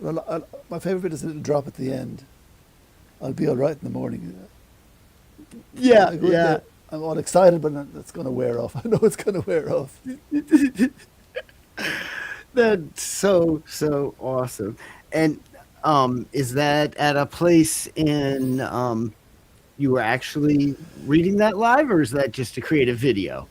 But my favourite bit is a little drop at the end. I'll be all right in the morning. Yeah, yeah. I'm all excited, but it's going to wear off. I know it's going to wear off. That's so awesome. And is that at a place in you were actually reading that live, or is that just a creative video?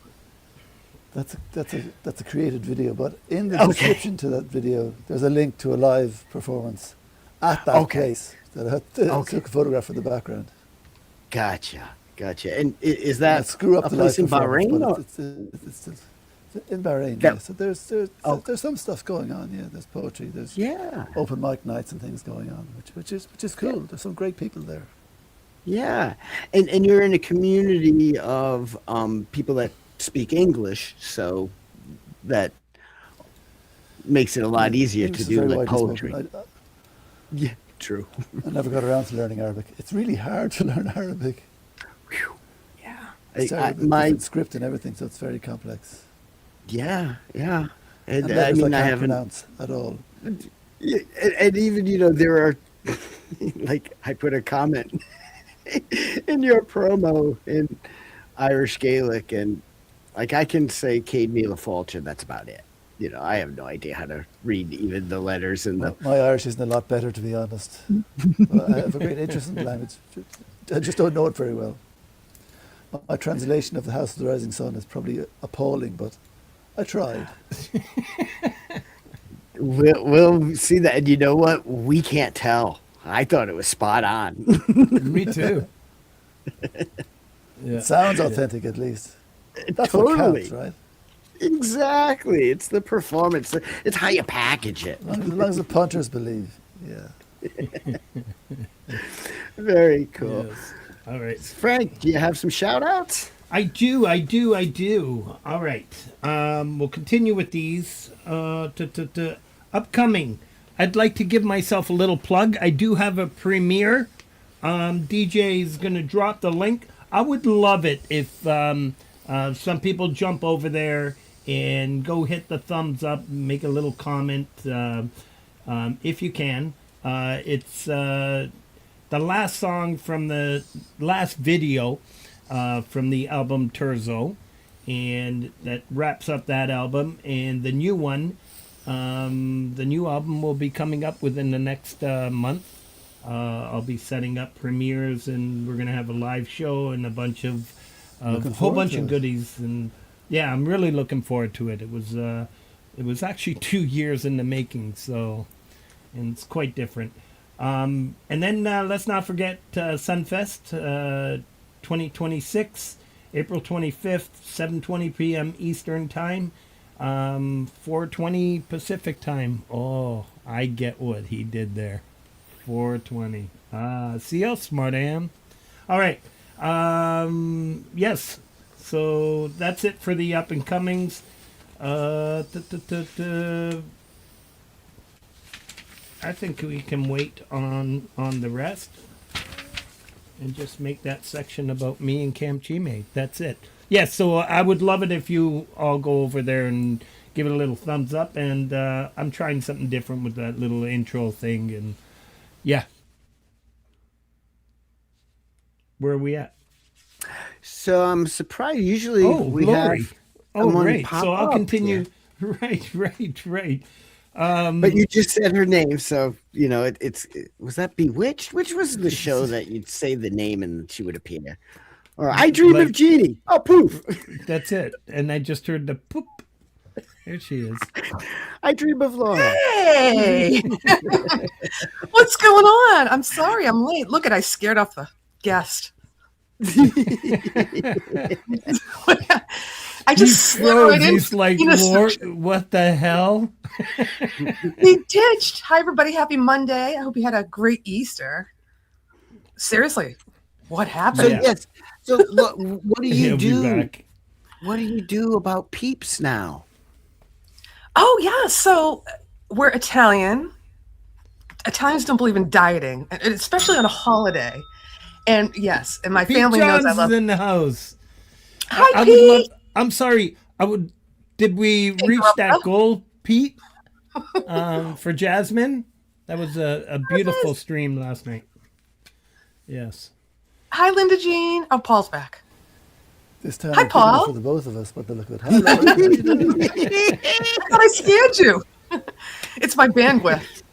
That's a created video, but in the description to that video, there's a link to a live performance at that place that I took a photograph of the background. Gotcha. And is that screw up a the place in live Bahrain? It's in Bahrain, That- yeah. So there's some stuff going on. Yeah, there's poetry. There's open mic nights and things going on, which is cool. Yeah. There's some great people there. Yeah, and you're in a community of people that speak English, so that makes it a lot easier English to is do very like widely poetry. spoken. Yeah, true. I never got around to learning Arabic. It's really hard to learn Arabic. Yeah, It's different script and everything, so it's very complex. yeah. And And I letters mean, I can't haven't. pronounce at all. Yeah, and even there are like I put a comment in your promo in Irish Gaelic, and like I can say Cade Mila Falcher, that's about it. I have no idea how to read even the letters and the. My Irish isn't a lot better, to be honest. But I have a great interest in the language. I just don't know it very well. My translation of The House of the Rising Sun is probably appalling, but I tried. We'll see that, and you know what? We can't tell. I thought it was spot on. Me too. It sounds authentic, at least. That's Totally. what counts, right? Exactly. It's the performance. It's how you package it. As long as the punters believe. Yeah. Very cool. Yes. All right. Frank, do you have some shout outs? I do. All right. We'll continue with these. Upcoming. I'd like to give myself a little plug. I do have a premiere. DJ is going to drop the link. I would love it if some people jump over there and go hit the thumbs up, make a little comment if you can. It's the last song from the last video from the album Terzo, and that wraps up that album. And the new one, the new album will be coming up within the next month. I'll be setting up premieres, and we're gonna have a live show and a bunch of whole bunch of goodies. And yeah, I'm really looking forward to it. It was actually 2 years in the making, so, and it's quite different. And then let's not forget Sunfest 2026, April 25th, 7:20 p.m. Eastern Time, 4:20 Pacific Time. Oh, I get what he did there. 4:20. See how smart I am? All right. Yes. So that's it for the up and comings. I think we can wait on the rest and just make that section about me and CampGmay. That's it. Yes, so I would love it if you all go over there and give it a little thumbs up. And I'm trying something different with that little intro thing. And yeah. Where are we at? So I'm surprised. Usually we Laurie. have. Great. So I'll up continue. here. Right. But you just said her name, so was that Bewitched? Which was the show that you'd say the name and she would appear? Or I Dream of Jeannie. Oh, poof. That's it. And I just heard the poop. There she is. I Dream of Laurie. Hey, what's going on? I'm sorry I'm late. Look, I scared off the guest. I just slid right in. He's like, Lord, what the hell? He ditched. Hi, everybody. Happy Monday. I hope you had a great Easter. Seriously, what happened? So Yeah. yes. So what do you He'll be do? back. What do you do about peeps now? Oh, yeah. So we're Italian. Italians don't believe in dieting, and especially on a holiday. And yes, and my Pete family Johns knows I love. is in the house. Hi, I would Pete. love. I'm sorry. Did we reach that goal, Pete? For Jasmine, that was a beautiful stream last night. Yes. Hi, Linda Jean. Oh, Paul's back. This time Hi, I'm picking up Paul. for the both of us, but look at how Laurie. I thought I scared you. It's my bandwidth.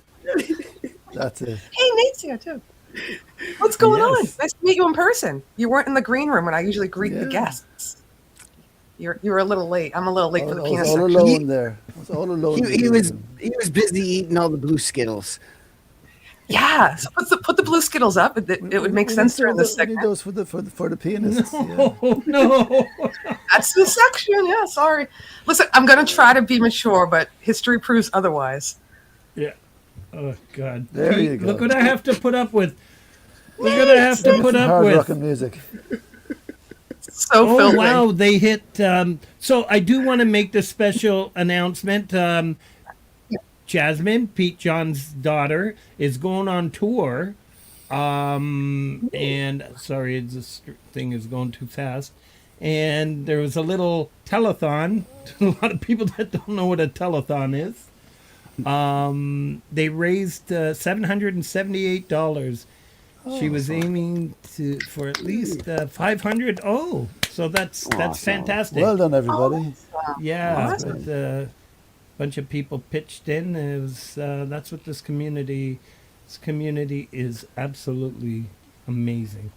That's it. Hey, Nate's here too. What's going on? Yes. Nice to meet you in person. You weren't in the green room when I usually greet the Yeah. guests. You're a little late. I'm a little late for the I was pianist all section. alone there. I was all alone. in the He was room. busy eating all the blue Skittles. Yeah, so put the blue Skittles up. It would make sense during this We need segment. those for the pianists. Yeah. Oh no. That's the section. Yeah, sorry. Listen, I'm going to try to be mature, but history proves otherwise. Yeah. Oh God. There Pete, you go. Look what I have to put up with. Look what I have to put up Hard with. rocking music. So Oh filthy. wow, they hit. So I do want to make the special announcement. Jasmine, Pete John's daughter, is going on tour. And sorry, this thing is going too fast. And there was a little telethon. A lot of people that don't know what a telethon is. They raised $778. She was aiming for at least 500. Oh, so that's fantastic. Well done, everybody. Yeah, Awesome. but a bunch of people pitched in. It was that's what this community is absolutely amazing.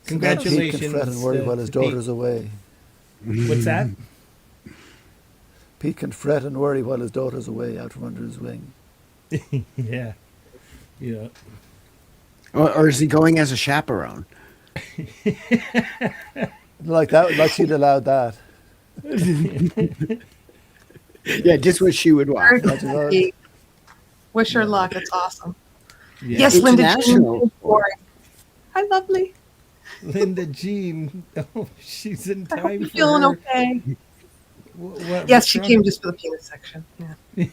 Pete Congratulations. can fret and worry while his to Pete. daughter's away. What's that? Pete can fret and worry while his daughter's away out from under his wing. Yeah. Yeah. Or is he going as a chaperone? Like that, like she'd allowed that. Yeah, just what she would want. That's about- Wish her luck. That's awesome. Yeah. Yes, Linda International. Jean. Hi, lovely. Linda Jean. Oh, she's in I hope time you're for feeling her. okay. What- Yes, what's she wrong? came just for the pianist section. Yeah.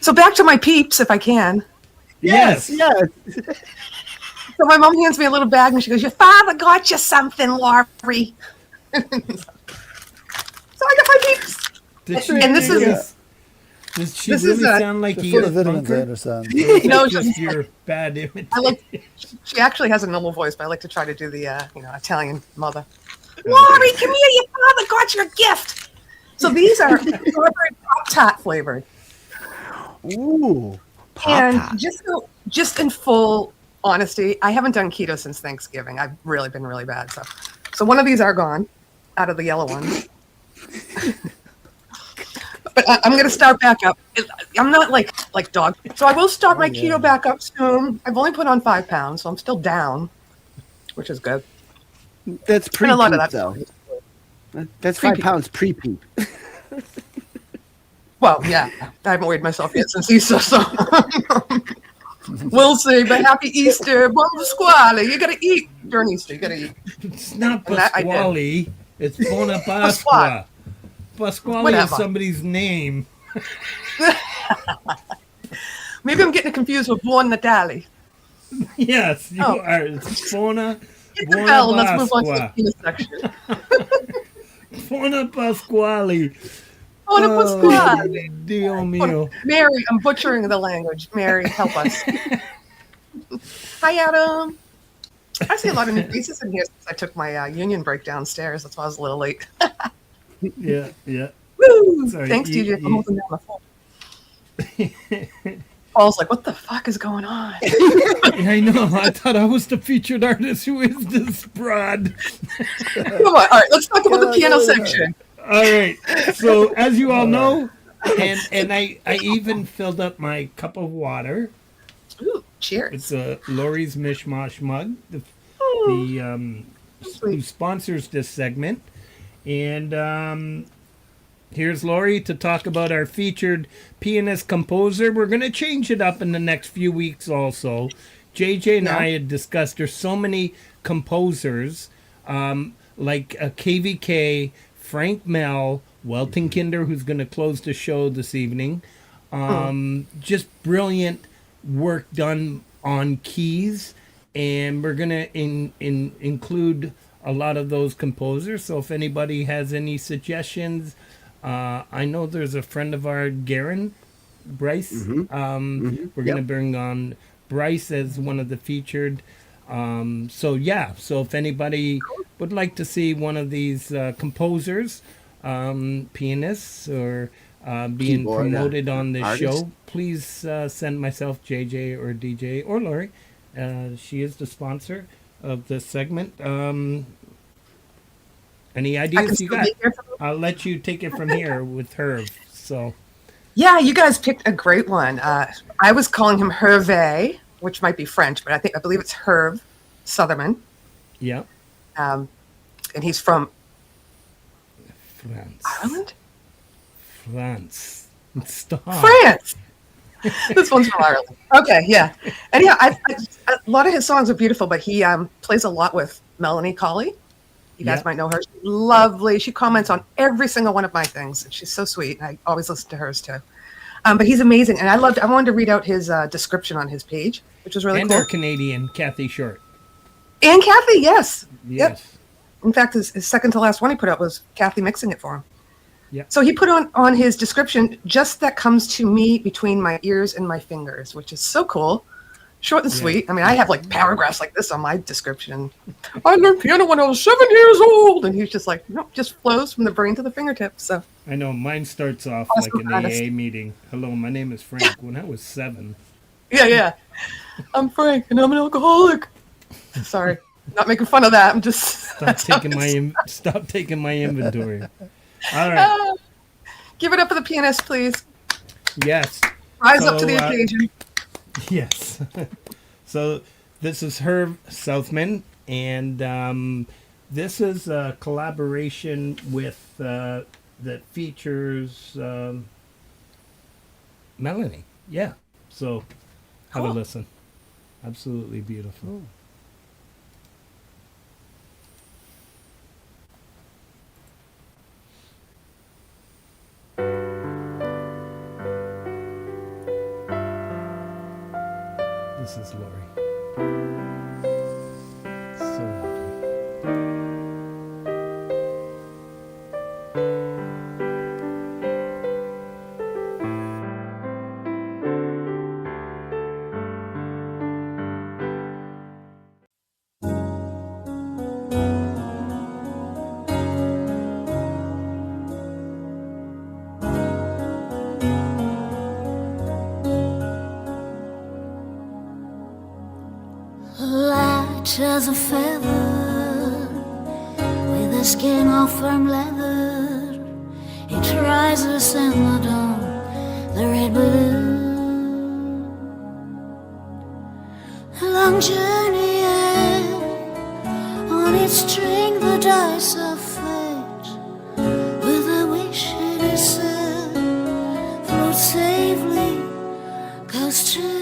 So back to my peeps, if I can. Yes. Yes. So my mom hands me a little bag and she goes, "Your father got you something, Laurie." So I got my peeps. Did she And this really- is- Does she this is really a- sound like They're you? full of vitamins, I Bunker? understand. Or is No, that just just- your bad imitation? I like. She actually has a normal voice, but I like to try to do the Italian mother. Laurie, come here. Your father got you a gift. So these are strawberry Pop-Tart flavored. Ooh. And Pop-Tart. just in full honesty, I haven't done keto since Thanksgiving. I've really been really bad. So one of these are gone out of the yellow ones. But I'm going to start back up. I'm not like dog. So I will start my keto back up soon. I've only put on 5 pounds, so I'm still down, which is good. That's And a lot of pre-peep, that. though. That's 5 Pre-peep. pounds pre-peep. Well, yeah, I haven't weighed myself yet since Easter, so we'll see. But happy Easter, buon Pasquale. You got to eat during Easter. You got to eat. It's not And that I did. Pasquale. It's Bona Pasqua. Pasquale is Whatever. somebody's name. Maybe I'm getting confused with Buon Natale. Yes, you Oh. are. It's Bona, Hit the Bona bell and let's move on to the Pasqua. penis section. Bona Pasquale. Buona Oh, Pasquale. Dio mio. Mary, I'm butchering the language. Mary, help us. Hi, Adam. I see a lot of new faces in here since I took my union break downstairs. That's why I was a little late. Yeah, yeah. Woo! Sorry, Thanks, you- DJ, for you- holding down the phone. Paul's like, what the fuck is going on? I know. I thought I was the featured artist. Who is this broad? Come on. All right, let's talk about the piano section. All right. So as you all know, and I even filled up my cup of water. Ooh, cheers. It's a Laurie's Mishmosh mug, who Sweet. sponsors this segment. And here's Laurie to talk about our featured pianist composer. We're going to change it up in the next few weeks also. JJ and I had discussed there's so many composers like KVK, Frank Mel, Welton Kinder, who's going to close the show this evening. Just brilliant work done on keys. And we're going to include a lot of those composers. So if anybody has any suggestions, I know there's a friend of ours, Garret, Bryce. We're going to bring on Bryce as one of the featured. So if anybody would like to see one of these composers, pianists, or being Keyboard, promoted on this artist. show, please send myself, JJ, or DJ, or Laurie. She is the sponsor of this segment. Any ideas you got? I'll let you take it from here with Herb. So, yeah, you guys picked a great one. I was calling him Hervé, which might be French, but I believe it's Herb Sutherman. Yeah. And he's from France. Ireland? France. Stop. France! This one's from Ireland. Okay, yeah. And yeah, a lot of his songs are beautiful, but he plays a lot with Melanie Colley. You guys might know her. She's lovely. She comments on every single one of my things. She's so sweet. I always listen to hers too. But he's amazing. And I wanted to read out his description on his page, which was really and cool. our Canadian, Kathy Short. And Kathy, yes. Yes. Yep. In fact, his second to last one he put out was Kathy mixing it for him. Yeah. So he put on his description, just that comes to me between my ears and my fingers, which is so cool. Short and sweet. I mean, I have like paragraphs like this on my description. I learned piano when I was 7 years old. And he's just like, no, just flows from the brain to the fingertips. So I know mine starts off awesome, like an AA meeting. Hello, my name is Frank. When I was 7. Yeah. I'm Frank and I'm an alcoholic. Sorry. Not making fun of that. I'm just stop taking my inventory. All right. Give it up for the pianist, please. Yes. Rise up to the occasion. Yes. So this is Herb Southman, and this is a collaboration with that features Melanie. Yeah. So have a listen. Absolutely beautiful. Oh. This is Laurie. So lovely. Light as a feather, with a skin of firm leather, it rises in the dawn, the red balloon. A long journey ahead, on its string the dice of fate, with a wish it is said, float safely, go straight.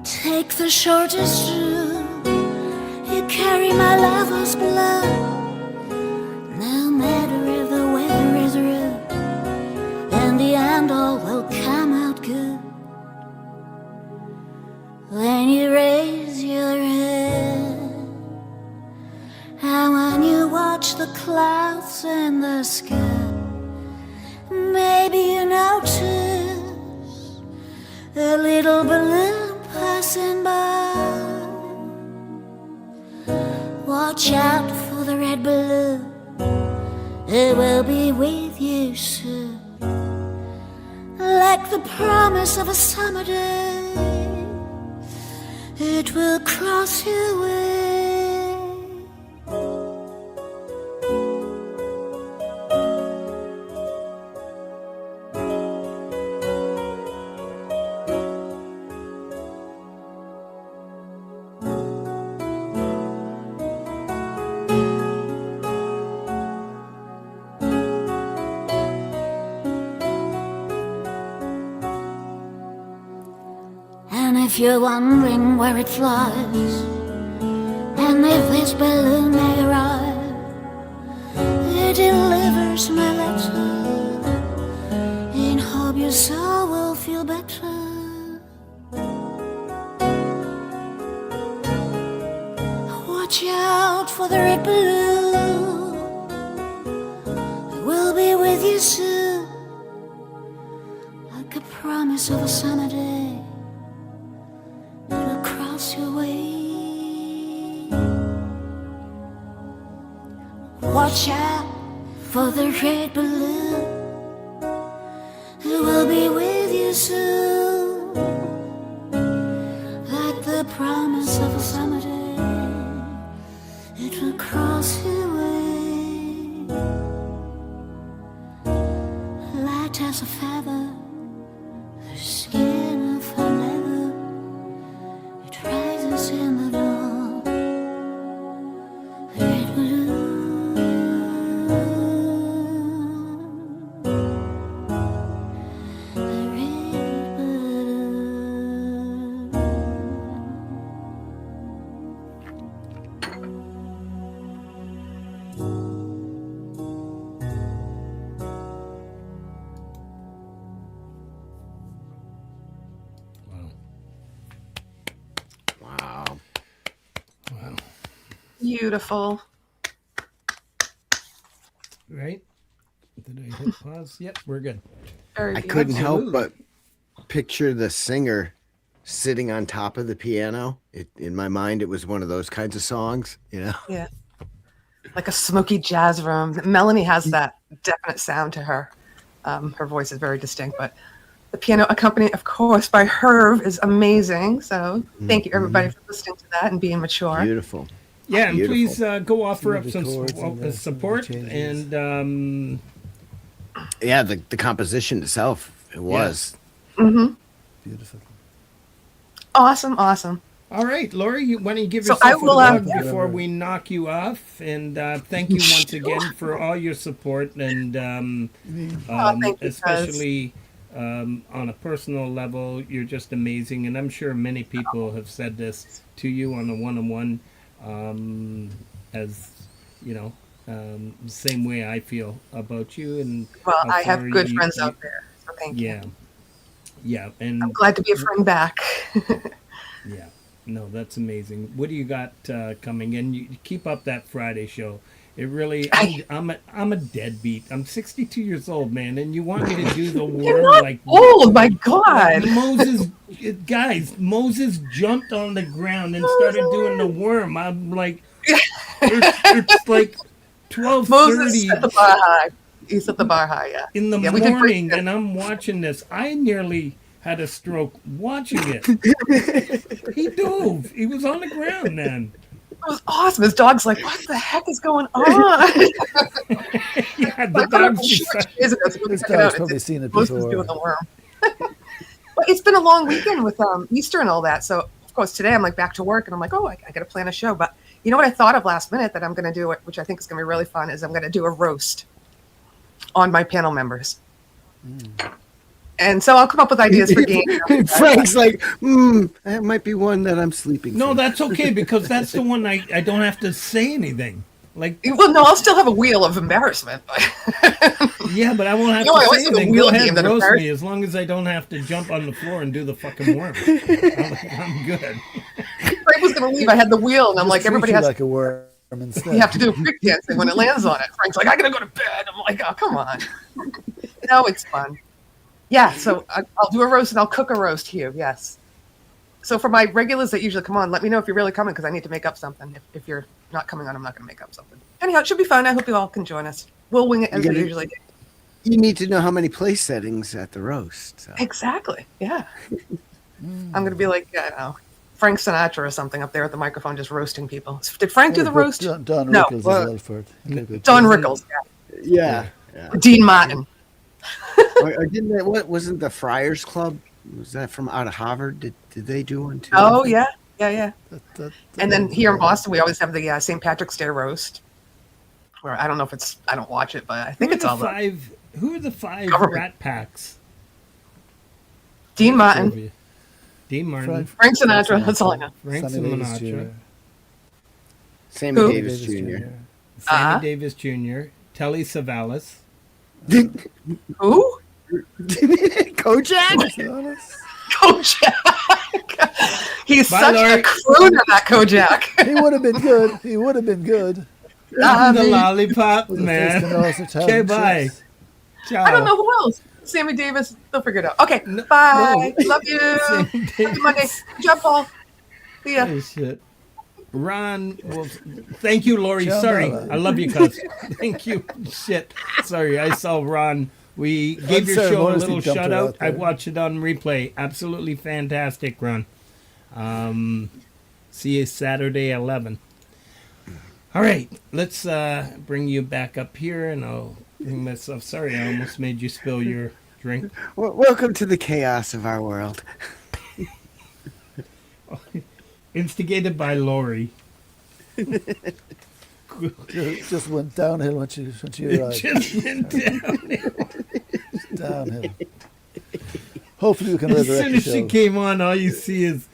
Take the shortest route, you carry my lover's blood. No matter if the weather is rude, in the end all will come out good. When you raise your head, and when you watch the clouds in the sky, maybe you notice a little balloon passing by. Watch out for the red balloon, it will be with you soon. Like the promise of a summer day, it will cross your way. If you're wondering where it flies, and if this balloon may arrive, it delivers my letter in hope your soul will feel better. Watch out for the red balloon, we'll be with you soon, like a promise of a summer day. It'll cross your way. Watch out for the red balloon, we'll be with you soon, like the promise of a summer day. It will cross your way. Light as a feather, the skin of a leather, it rises in the dawn. Red balloon, the red balloon. Wow. Wow. Beautiful. Right? Did I hit pause? Yep, we're good. Very I beautiful. couldn't help Absolutely. but picture the singer sitting on top of the piano. In my mind, it was one of those kinds of songs, you know? Yeah. Like a smoky jazz room. Melanie has that definite sound to her. Her voice is very distinct, but the piano accompanied, of course, by Herb is amazing. So thank you, everybody, for listening to that and being mature. Beautiful. Yeah, and Beautiful. please go offer Some up of some the chords and the support changes. and Yeah, the composition itself, it was. Beautiful. Awesome, awesome. all right, Laurie, why don't you give So yourself I will, a plug Thank you, before Robert. we knock you off? And thank you once again for all your support and Thank you, especially on a personal level, you're just amazing. And I'm sure many people have said this to you on a one-on-one, as you know, same way I feel about you. And Well, how I have far good you- friends you- out there. So thank you. Yeah, yeah, and I'm glad to be a friend back. yeah, no, that's amazing. What do you got coming in? You keep up that Friday show. It really, I'm a deadbeat. I'm 62 years old, man, and you want me to do the worm like Oh my God. Moses, Moses jumped on the ground and started doing the worm. I'm like, it's like Moses 12:30 set the bar high. He set the bar high, yeah. in the Yeah, we did great. morning, and I'm watching this. I nearly had a stroke watching it. He dove. He was on the ground then. It was awesome. His dog's like, what the heck is going on? Yeah, the dog's beside. Years ago, so go This check it out. dog's probably It's- seen it Moses before. doing the worm. But it's been a long weekend with Easter and all that. So, of course, today I'm like back to work and I'm like, oh, I got to plan a show. But you know what I thought of last minute that I'm going to do, which I think is going to be really fun, is I'm going to do a roast on my panel members. And so I'll come up with ideas for games. Frank's like, that might be one that I'm sleeping No, through. that's okay because that's the one I don't have to say anything. Like, Well, no, I'll still have a wheel of embarrassment. But yeah, but I won't have You know, I to always say have a anything. wheel Go ahead game and that roast embarrass- me as long as I don't have to jump on the floor and do the fucking worm. I'm good. Frank was going to leave. I had the wheel, and I'm like, Just treat everybody you has. like a worm instead. You have to do break dancing when it lands on it. Frank's like, I gotta go to bed. I'm like, oh, come on. No, it's fun. Yeah, so I'll do a roast and I'll cook a roast here. Yes. So for my regulars that usually come on, let me know if you're really coming because I need to make up something. If you're not coming on, I'm not going to make up something. Anyhow, it should be fun. I hope you all can join us. We'll wing it as we usually do. You need to know how many place settings at the roast. So. Exactly. Yeah. I'm going to be like, I don't know, Frank Sinatra or something up there at the microphone just roasting people. Did Frank do the roast? Don No. Rickles as well for it. Okay, good. Don Rickles. Yeah. Dean Martin. Or didn't that, what wasn't the Friars Club? Was that from out of Harvard? Did they do one too? Oh, yeah. Yeah. That And then here in Boston, we always have the St. Patrick's Day roast. Where I don't know if it's, I don't watch it, but I think it's all the Who are the five Government. Rat Packs? Dean Martin, Dean Martin, Frank Sinatra. That's all I know. Frank Sammy Davis Sinatra, Jr. Sammy Who? Davis Jr. Sammy Davis Jr., Telly Savalas. Who? Kojak? Kojak. He's Bye, such Laurie. a crooner, that Kojak. He would have been good. He would have been good. The lollipop With a man. face to nose and talent Okay, bye. chips. Ciao. I don't know who else. Sammy Davis. They'll figure it out. Okay. Bye. Love you. Sammy Happy Monday. Good job, Paul. See ya. Oh, shit. Ron, well, thank you, Laurie. Ciao, Sorry, Bella. I love you, cuz. Thank you. Shit. Sorry, I saw Ron. We gave your show a Unceremoniously little dumped shout her out. out I there. watched it on replay. Absolutely fantastic, Ron. See you Saturday 11. All right, let's bring you back up here, and I'll bring myself. Sorry, I almost made you spill your drink. Welcome to the chaos of our world. Instigated by Laurie. Just went downhill when she It arrived. just went down. Downhill. Hopefully we can As resurrect soon the as she show. came on, all you see is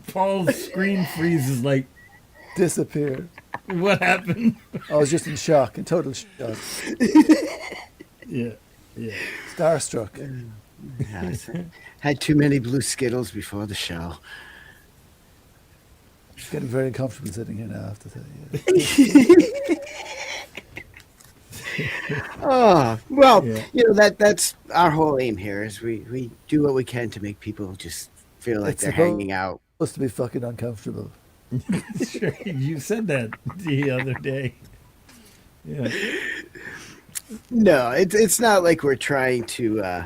Paul's screen freezes. Like, Disappeared. what happened? I was just in shock, in total shock. Yeah, yeah. Starstruck. Yes. Had too many blue Skittles before the show. Getting very comfortable sitting here now, I have to say. Yeah. Oh, well, Yeah. that's our whole aim here is we do what we can to make people just feel like It's they're supposed- hanging out. Supposed to be fucking uncomfortable. Sure, you said that the other day. Yeah. No, it's not like we're trying to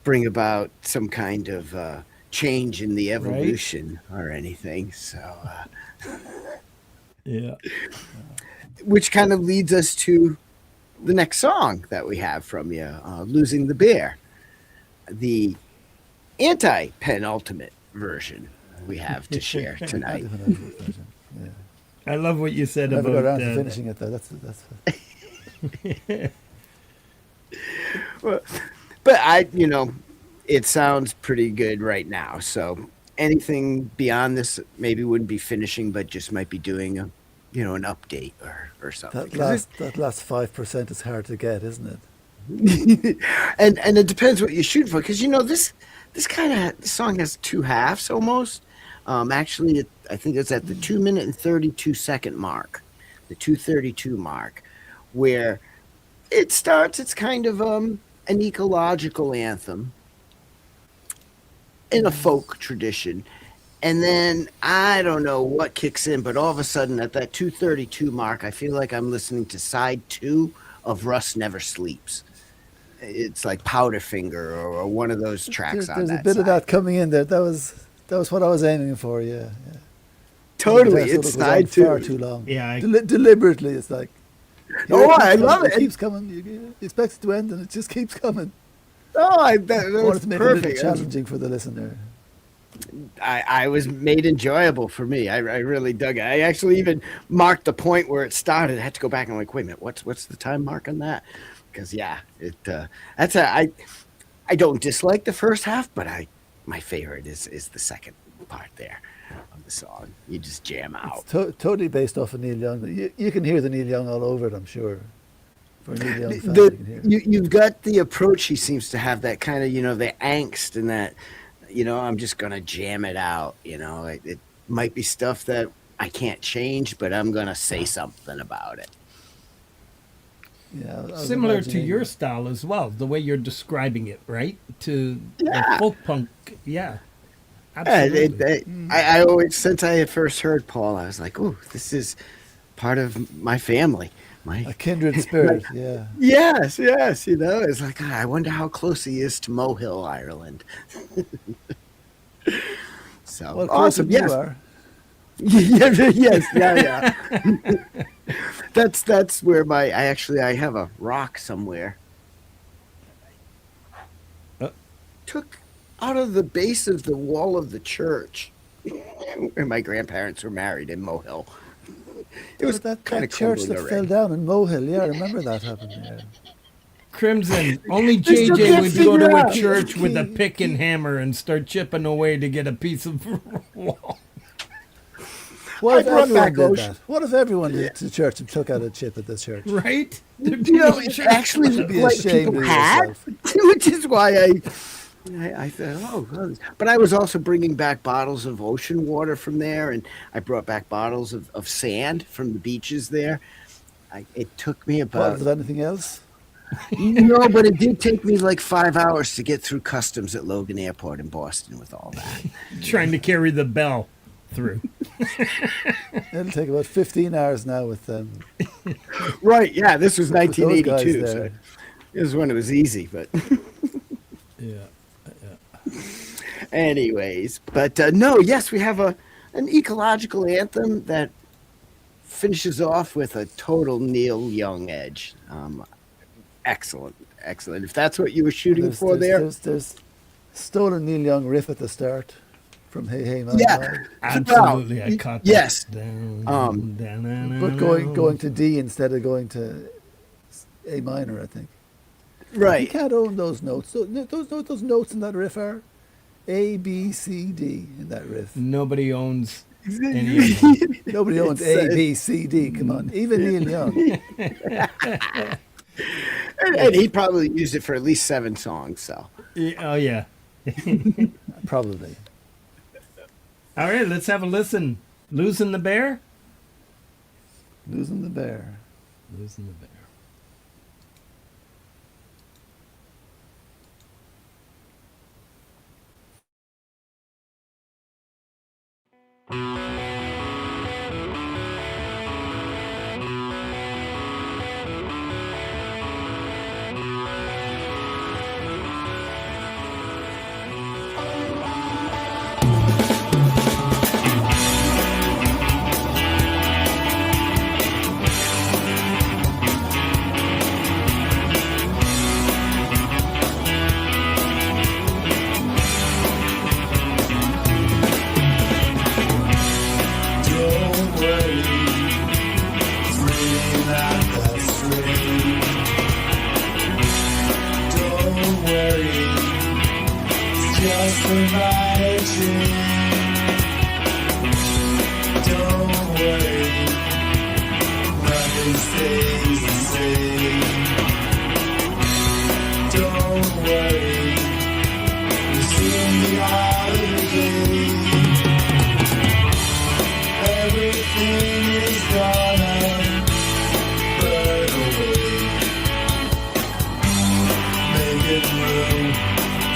bring about some kind of change in the evolution or anything. So, Yeah. which kind of leads us to the next song that we have from you, "Losing the Bear," the anti-penultimate version we have to share tonight. Yeah. I love what you said Never got about around to finishing it though. That's But it sounds pretty good right now. So anything beyond this maybe wouldn't be finishing, but just might be doing an update or something. that last 5% is hard to get, isn't it? and it depends what you shoot for, because this kind of song has two halves almost. Actually, I think it's at the 2-minute and 32-second mark, the 2:32 mark, where it starts. It's kind of an ecological anthem in a folk tradition. And then I don't know what kicks in, but all of a sudden at that 2:32 mark, I feel like I'm listening to side 2 of Russ Never Sleeps. It's like Powderfinger or one of those tracks on There's that a bit side. of that coming in there. That was what I was aiming for. Yeah. Totally, The it's episode goes on side 2. far too long. Yeah, Deliberately, it's like. Oh, it keeps I coming, love it. It keeps coming. You expect it to end, and it just keeps coming. Oh, that I wanted was to make it a little perfect. challenging for the listener. I was made enjoyable for me. I really dug it. I actually even marked the point where it started. I had to go back and wait a minute, what's the time mark on that? Because I don't dislike the first half, but my favorite is the second part there of the song. You just jam out. It's totally based off of Neil Young. You can hear the Neil Young all over it, I'm sure. For a Neil Young fan, you can hear it. You've got the approach he seems to have, that kind of, the angst and that, I'm just going to jam it out. It might be stuff that I can't change, but I'm going to say something about it. Yeah, I was similar to imagining- your style as well, the way you're describing it, right? To Yeah. folk punk, yeah. Yeah, Absolutely. I always, since I had first heard Paul, I was like, "Oh, this is part of my family." A kindred spirit, yeah. Yes. It's like, I wonder how close he is to Mohill, Ireland. So Well, awesome, you yes. are. Yeah. That's where I have a rock somewhere. Took out of the base of the wall of the church where my grandparents were married in Mohill. It was that kind of church that fell down in Mohill. Yeah, I remember that happened. Yeah. Crimson. Only still JJ can't would go to figure a out. church with a pick and hammer and start chipping away to get a piece of wall. What if I brought everyone back did Ocean. that? What if everyone went to church and took out a chip at the church? Right? You know, it's actually You'd be what ashamed people of had, yourself. which is why I thought, oh, God. But I was also bringing back bottles of ocean water from there, and I brought back bottles of sand from the beaches there. It took me about... Bottles of anything else? No, but it did take me like 5 hours to get through customs at Logan Airport in Boston with all that. Trying to carry the bell through. It'll take about 15 hours now with them. Right, yeah, this was With those guys 1982, there. so it was when it was easy, but... Yeah. Anyways, but no, yes, we have an ecological anthem that finishes off with a total Neil Young edge. Excellent. If that's what you were shooting for there. There's stolen Neil Young riff at the start from Hey Hey My Yeah. My. Absolutely. I caught that. Yes. But going to D instead of going to A minor, I think. You Right. can't own those notes. Those notes in that riff are A, B, C, D in that riff. Nobody owns any of them. Nobody owns A, B, C, D. Come on. Even Neil Young. And he probably used it for at least 7 songs, so. Oh, yeah. Probably. All right, let's have a listen. Losing the bear? Losing the bear. Losing the bear. Don't worry, dream at that string. Don't worry, it's just a magic. Don't worry, nothing stays the same. Don't worry, you'll soon be out of the game. Everything is gonna burn away. Making room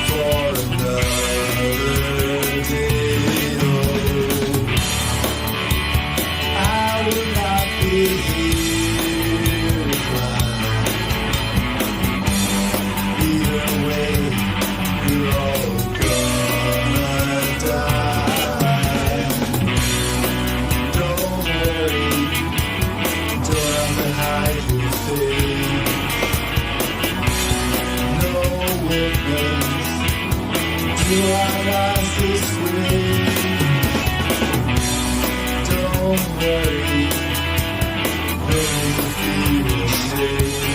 for another day. Oh, I will not be here to cry. Either way, we're all gonna die. Don't worry, don't have to hide your face. No witness to our lives this way. Don't worry, no need to feel ashamed.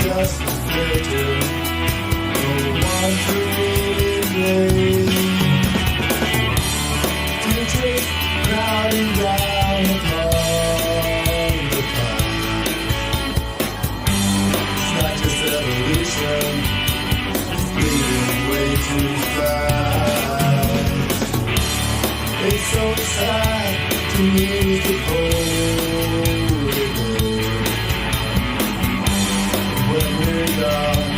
Just a filter, no one to really blame. Future crowding down upon the past. It's not just evolution, it's bleeding way too fast. It's so sad to lose the hold again. When we're gone,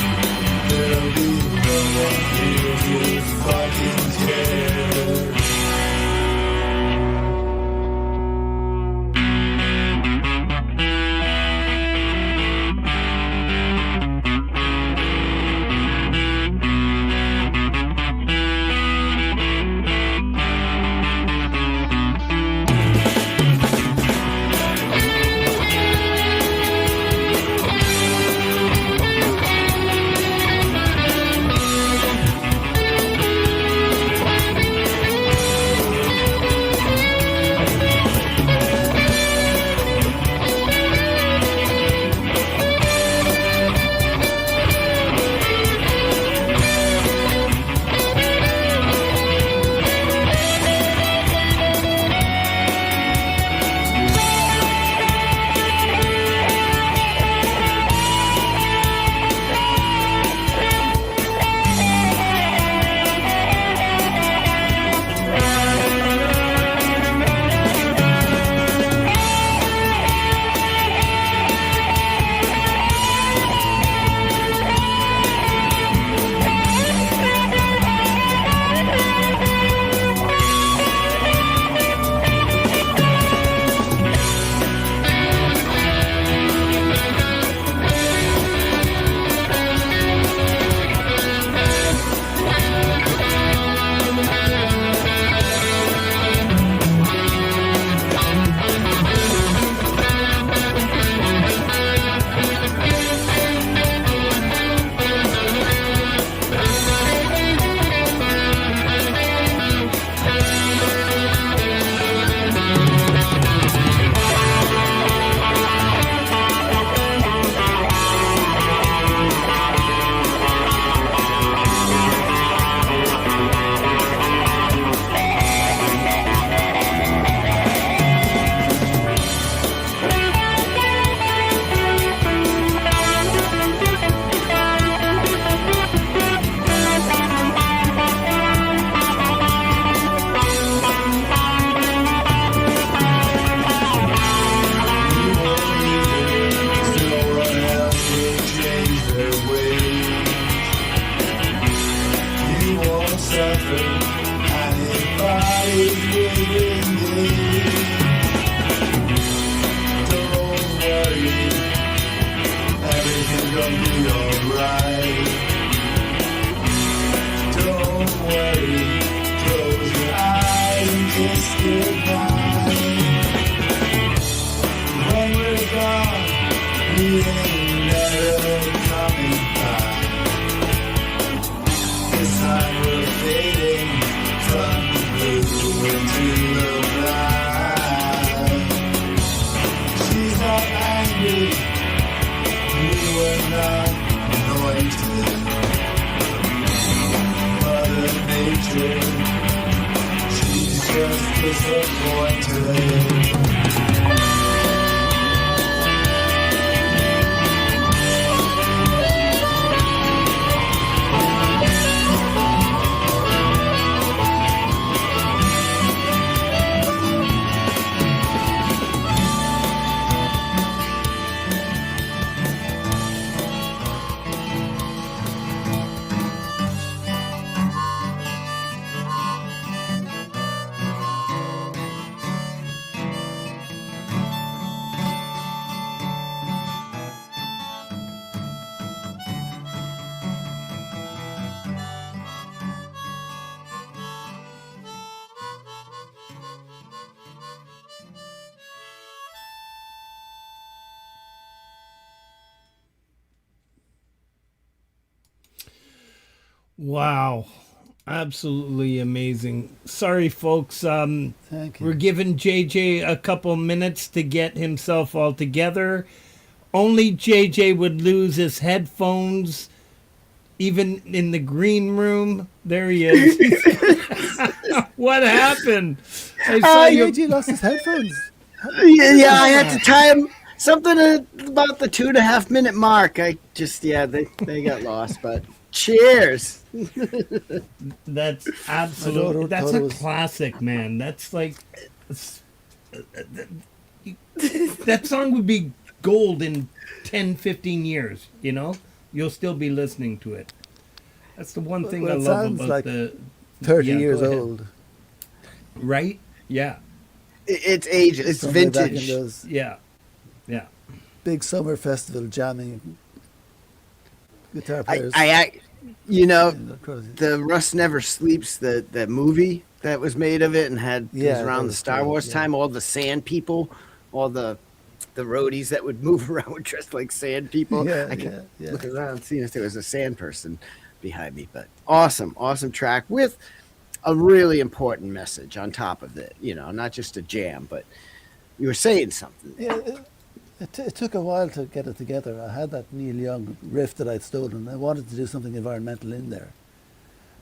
there'll be no one here to fucking care. disappointed. Wow. Absolutely amazing. Sorry, folks. Thank you. We're giving JJ a couple minutes to get himself all together. Only JJ would lose his headphones, even in the green room. There he is. What happened? I saw you. AJ lost his headphones. Yeah, I had to time something about the 2.5 minute mark. I just, they got lost, but cheers. That's absolutely. That's thought it a was- classic, man. That's like. That song would be gold in 10, 15 years, you know? You'll still be listening to it. That's the one thing Well, I it love sounds about like the 30 Yeah, go years ahead. old. right? Yeah. It's age. It's Somewhere back in vintage. those Yeah. Yeah. big summer festival jamming guitar players. You know, of course. the Rust Never Sleeps, that movie that was made of it and it Yeah, was around that the was Star cool, Wars yeah. time, all the sand people, all the roadies that would move around dressed like sand people. Yeah, I can yeah. look around seeing if there was a sand person behind me. But awesome track with a really important message on top of it. You know, not just a jam, but you were saying something. Yeah, it took a while to get it together. I had that Neil Young riff that I'd stolen. I wanted to do something environmental in there,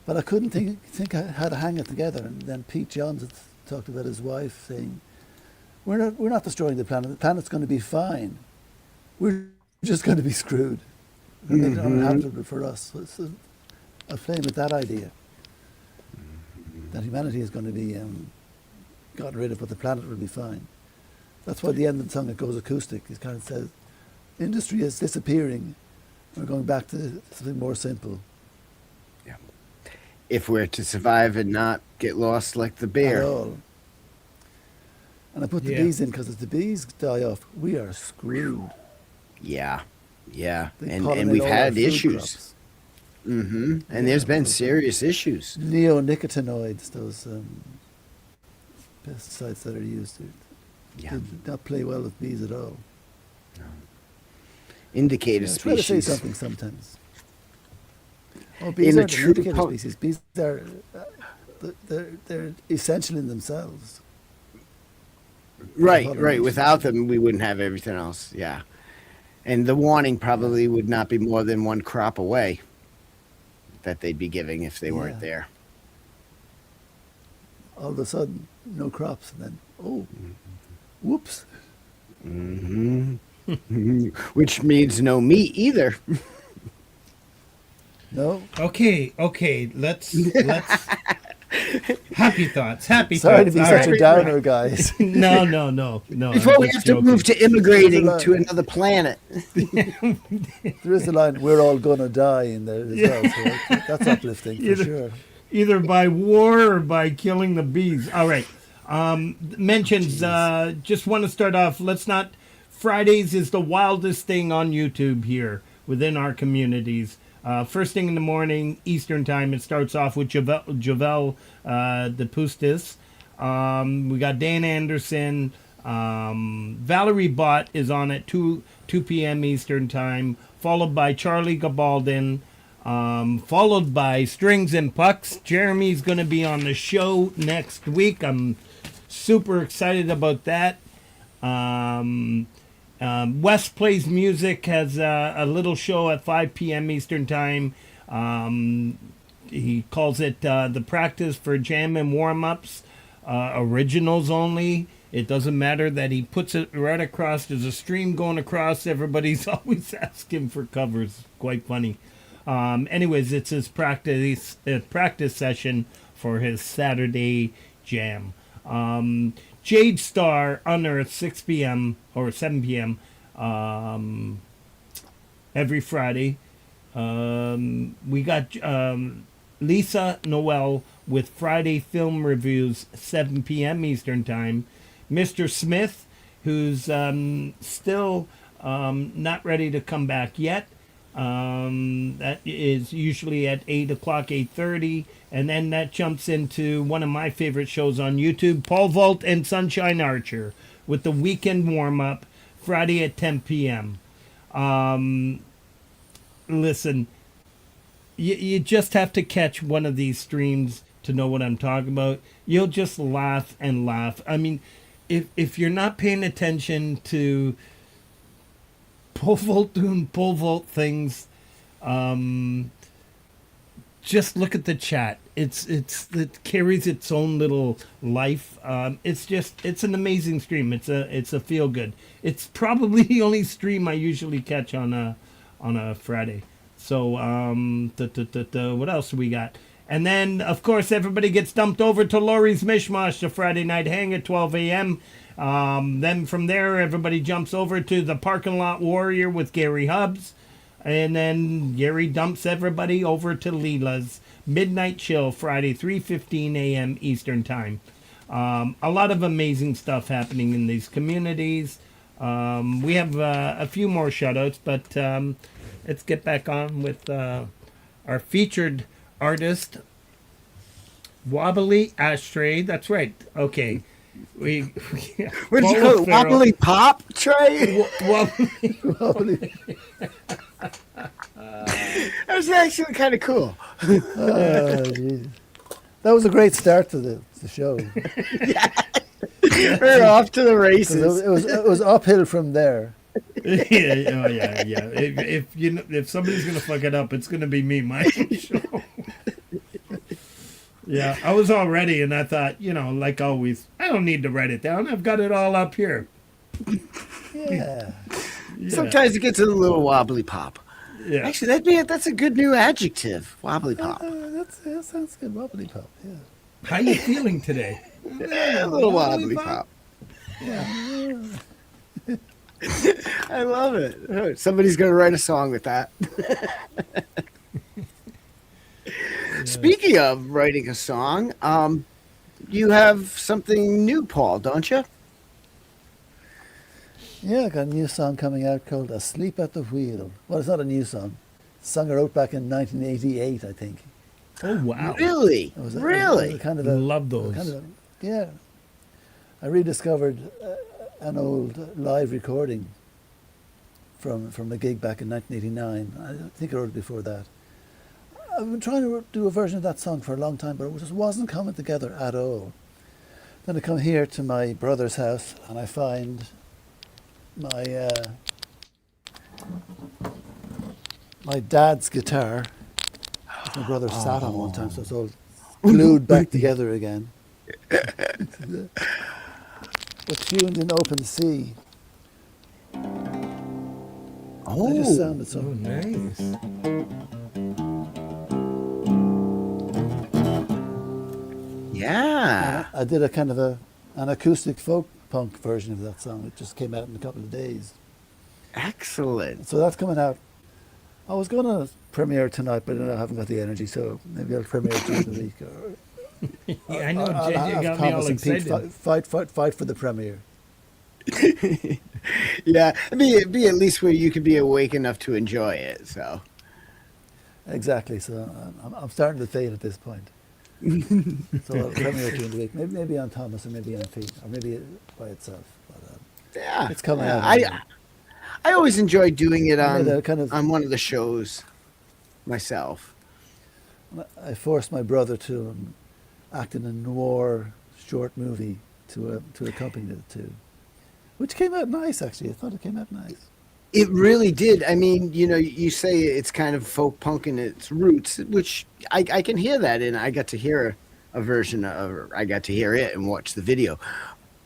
but I couldn't think how to hang it together. And then Pete Johns had talked about his wife saying, "We're not destroying the planet. The planet's going to be fine. We're just going to be screwed. And make it uninhabitable for us." So I played with that idea that humanity is going to be gotten rid of, but the planet will be fine. That's why the end of the song, it goes acoustic. It kind of says, industry is disappearing. We're going back to something more simple. Yeah. If we're to survive and not get lost like the At bear. all. And I put the Yeah. bees in because if the bees die off, we are screwed. Yeah. Yeah. They And pollinate we've all our had food issues. crops. And there's been serious issues. Neonicotinoids, those pesticides that are used, Yeah. do not play well with bees at all. Indicator I try to say species. something sometimes. Oh, bees In a aren't an true indicator po- species. Bees are they're essential in themselves. Right. pollination. Without them, we wouldn't have everything else. Yeah. And the warning probably would not be more than one crop away that they'd be giving if they weren't Yeah. there. All of a sudden, no crops, and then whoops. Which means no meat either. No, Okay. Let's happy thoughts. sorry to be All such right. a downer, guys. No. Before I'm we just have to joking. move to immigrating There's a to lot. another planet. There is a line, "We're all gonna die" in there as well. So that's uplifting for Either- sure. Either by war or by killing the bees. All right. Mentions. Just want to start off. Fridays is the wildest thing on YouTube here within our communities. First thing in the morning, Eastern time, it starts off with Javel the Pustis. We got Dan Anderson. Valerie Bott is on at 2 p.m. Eastern time, followed by Charlie Gabaldon, followed by Strings and Pucks. Jeremy's going to be on the show next week. I'm super excited about that. West Plays Music has a little show at 5 p.m. Eastern Time. He calls it The Practice for Jam and Warm-Ups. originals only. It doesn't matter that he puts it right across. There's a stream going across. Everybody's always asking for covers. Quite funny. Anyways, it's his practice session for his Saturday jam. Jade Starr on Earth, 6 p.m. or 7 p.m. Every Friday. We got Lisa Noel with Friday film reviews, 7 p.m. Eastern Time. Mr. Smith, who's still not ready to come back yet. That is usually at 8 o'clock, 8:30. And then that jumps into one of my favorite shows on YouTube, Paul Vault and Sunshine Archer, with the weekend warm-up, Friday at 10 p.m. Listen, you just have to catch one of these streams to know what I'm talking about. You'll just laugh and laugh. I mean, if you're not paying attention to pole vault doing pole vault things, just look at the chat. It carries its own little life. It's an amazing stream. It's a feel good. It's probably the only stream I usually catch on a Friday. So what else do we got? And then, of course, everybody gets dumped over to Laurie's Mishmosh, the Friday night hang at 12 a.m. Then from there, everybody jumps over to the Parking Lot Warrior with Gary Hubbs. And then Gary dumps everybody over to Leela's Midnight Chill, Friday, 3:15 a.m. Eastern Time. A lot of amazing stuff happening in these communities. We have a few more shout-outs, but let's get back on with our featured artist, Wobbly Ashtray. That's right. Okay. What did you call it? Wobbly Pop Tray? Wobbly. That was actually kind of cool. That was a great start to the show. We're off to the races. It was uphill from there. Yeah. If somebody's gonna fuck it up, it's gonna be me. My show. Yeah, I was all ready, and I thought, like always, I don't need to write it down. I've got it all up here. Yeah. Sometimes it gets a little wobbly pop. Yeah. Actually, that's a good new adjective. Wobbly pop. That sounds good. Wobbly pop. Yeah. How you feeling today? A little wobbly pop. Yeah. I love it. Somebody's gonna write a song with that. Speaking of writing a song, you have something new, Paul, don't you? Yeah, I got a new song coming out called Asleep at the Wheel. Well, it's not a new song. It's a song I wrote back in 1988, I think. Oh, wow. Really? It was Really? Love those. Yeah. I rediscovered an old live recording from a gig back in 1989. I think I wrote it before that. I've been trying to do a version of that song for a long time, but it just wasn't coming together at all. Then I come here to my brother's house and I find my dad's guitar, which my brother sat on one time, so it's all glued back together again. But tuned in open C. Oh, It just sounded so Nice. yeah. I did a kind of an acoustic folk punk version of that song. It just came out in a couple of days. Excellent. So that's coming out. I was going to premiere tonight, but I haven't got the energy, so maybe I'll premiere it during the week. Or I know, I'll JJ have got me all Thomas and Pete excited. fight for the premiere. Yeah, be at least where you could be awake enough to enjoy it. So Exactly. So I'm starting to fade at this point. So I'll premiere during the week. Maybe on Thomas and maybe on Pete, or maybe by itself. But, yeah, it's coming yeah. out. I always enjoy doing it I on made a kind of- on one of the shows myself. I forced my brother to act in a noir short movie to accompany it to, which came out nice actually. I thought it came out nice. It really did. I mean, you say it's kind of folk punk in its roots, which I can hear that, and I got to hear a version of, I got to hear it and watch the video,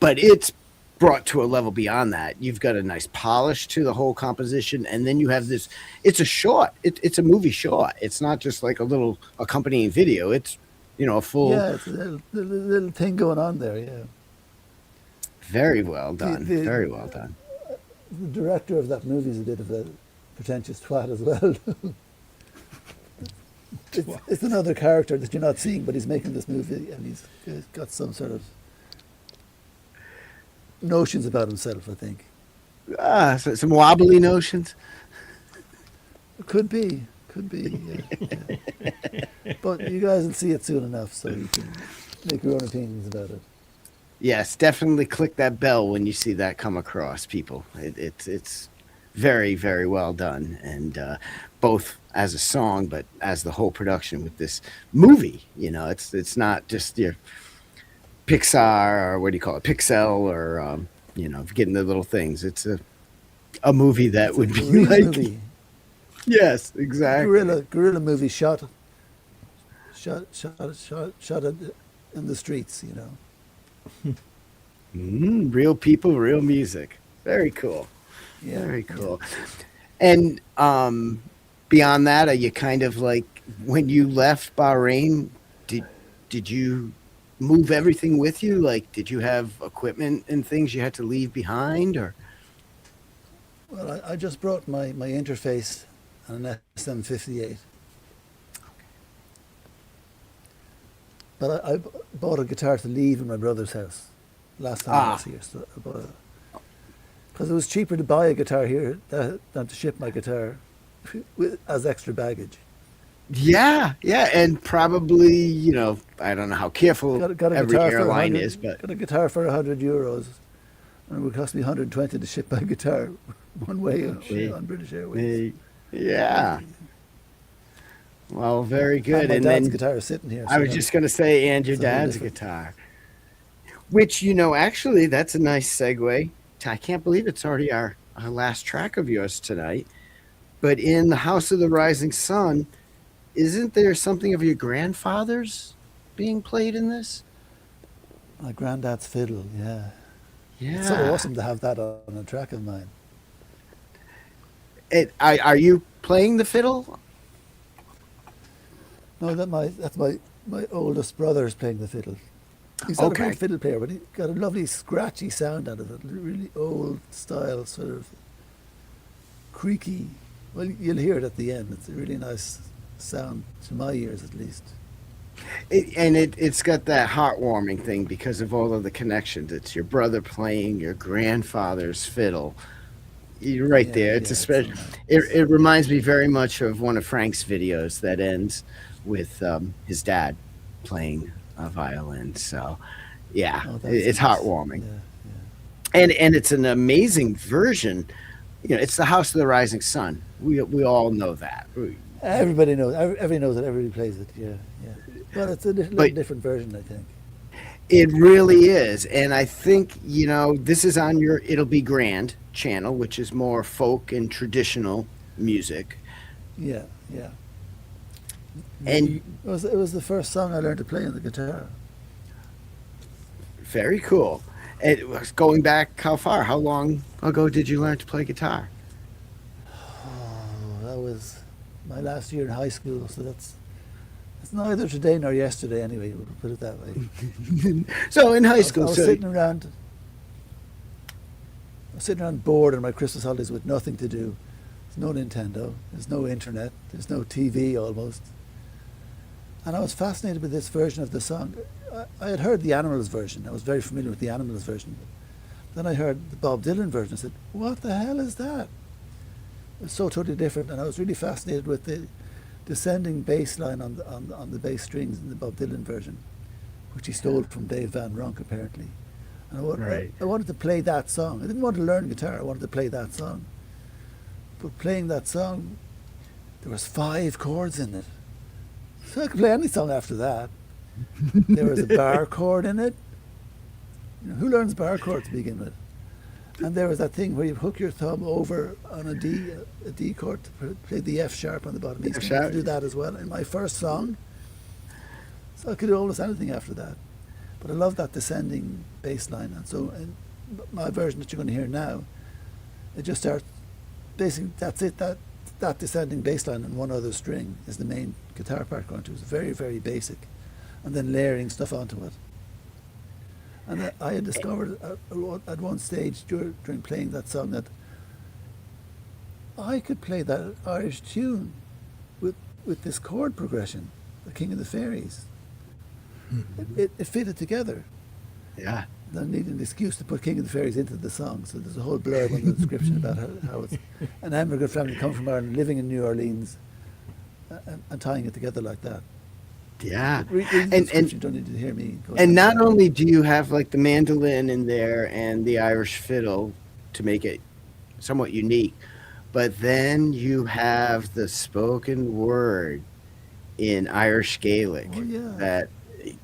but it's brought to a level beyond that. You've got a nice polish to the whole composition, and then you have this. It's a short. It's a movie short. It's not just like a little accompanying video. It's a full. Yeah, it's a little thing going on there. Yeah. Very well done. The- Very well done. The director of that movie is a bit of a pretentious twat as well. It's another character that you're not seeing, but he's making this movie, and he's got some sort of notions about himself, I think. So some wobbly notions. Could be, yeah. But you guys will see it soon enough, so you can make your own opinions about it. Yes, definitely click that bell when you see that come across, people. It's very, very well done, and both as a song, but as the whole production with this movie. It's not just your Pixar, or what do you call it, Pixel, or getting the little things. It's a movie that would be Real like movie. Yes, exactly. Guerrilla movie shot in the streets, Real people, real music. Very cool. Yeah. Very cool. And beyond that, are you kind of like, when you left Bahrain, did you move everything with you? Like, did you have equipment and things you had to leave behind, or? Well, I just brought my interface and an SM58. But I bought a guitar to leave in my brother's house last time I was here. So I bought because it was cheaper to buy a guitar here than to ship my guitar as extra baggage. Yeah, and probably, I don't know how careful Got a every guitar for airline 100 is, but got a guitar for €100, and it would cost me 120 to ship my guitar one way on British Airways. Yeah. Well, very good. And my And dad's then guitar is sitting here. I was just going to say, and your It's a little dad's different. guitar, which, actually, that's a nice segue. I can't believe it's already our last track of yours tonight. But in the House of the Rising Sun, isn't there something of your grandfather's being played in this? My granddad's fiddle, yeah. Yeah. It's so awesome to have that on a track of mine. Are you playing the fiddle? No, that's my oldest brother is playing the fiddle. He's not a great fiddle player, but he got a lovely scratchy sound out of it. Really old style, sort of creaky. Well, you'll hear it at the end. It's a really nice sound, to my ears at least. It's got that heartwarming thing because of all of the connections. It's your brother playing your grandfather's fiddle. You're right there. It's a special. It reminds me very much of one of Frank's videos that ends with his dad playing a violin. So, yeah, it's heartwarming. Yeah. And it's an amazing version. It's the House of the Rising Sun. We all know that. Everybody knows. Everybody knows it. Everybody plays it. Yeah. But it's a little different version, I think. It really is. And I think, this is on your It'll Be Grand channel, which is more folk and traditional music. Yeah. And it was the first song I learned to play on the guitar. very cool. It was going back how far? How long ago did you learn to play guitar? Oh, that was my last year in high school, so it's neither today nor yesterday anyway, we'll put it that way. So in high school, I was sitting around bored on my Christmas holidays with nothing to do. There's no Nintendo, there's no internet, there's no TV almost. And I was fascinated with this version of the song. I had heard the Animals version. I was very familiar with the Animals version. Then I heard the Bob Dylan version. I said, what the hell is that? It was so totally different, and I was really fascinated with the descending bass line on the bass strings in the Bob Dylan version, which he stole from Dave Van Ronk apparently. And I wanted to play that song. I didn't want to learn guitar. I wanted to play that song. But playing that song, there was 5 chords in it. So I could play any song after that. There was a bar chord in it. Who learns bar chord to begin with? And there was that thing where you hook your thumb over on a D chord to play the F sharp on the bottom. You can do that as well in my first song. So I could do almost anything after that. But I love that descending bass line. And so in my version that you're going to hear now, it just starts, basically that's it, that descending bass line and one other string is the main guitar part going to. It's very, very basic. And then layering stuff onto it. And I had discovered at one stage during playing that song that I could play that Irish tune with this chord progression, the King of the Fairies. It fitted together. Yeah. I needed an excuse to put King of the Fairies into the song, so there's a whole blurb on the description about how it's an immigrant family come from Ireland, living in New Orleans, and tying it together like that. Yeah. Read the description, you don't need to hear me. And not only do you have like the mandolin in there and the Irish fiddle to make it somewhat unique, but then you have the spoken word in Irish Gaelic. Oh, yeah.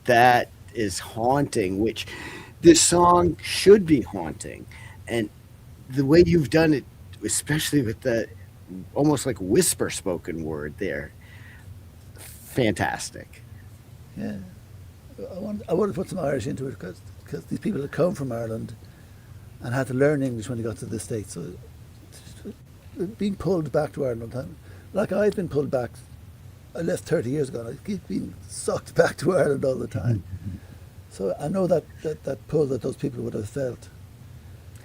That is haunting, which this song should be haunting. And the way you've done it, especially with the almost like whisper spoken word there, fantastic. Yeah. I want to put some Irish into it because these people had come from Ireland and had to learn English when they got to the States. So being pulled back to Ireland all the time, like I've been pulled back. I left 30 years ago and I keep being sucked back to Ireland all the time. So I know that pull that those people would have felt.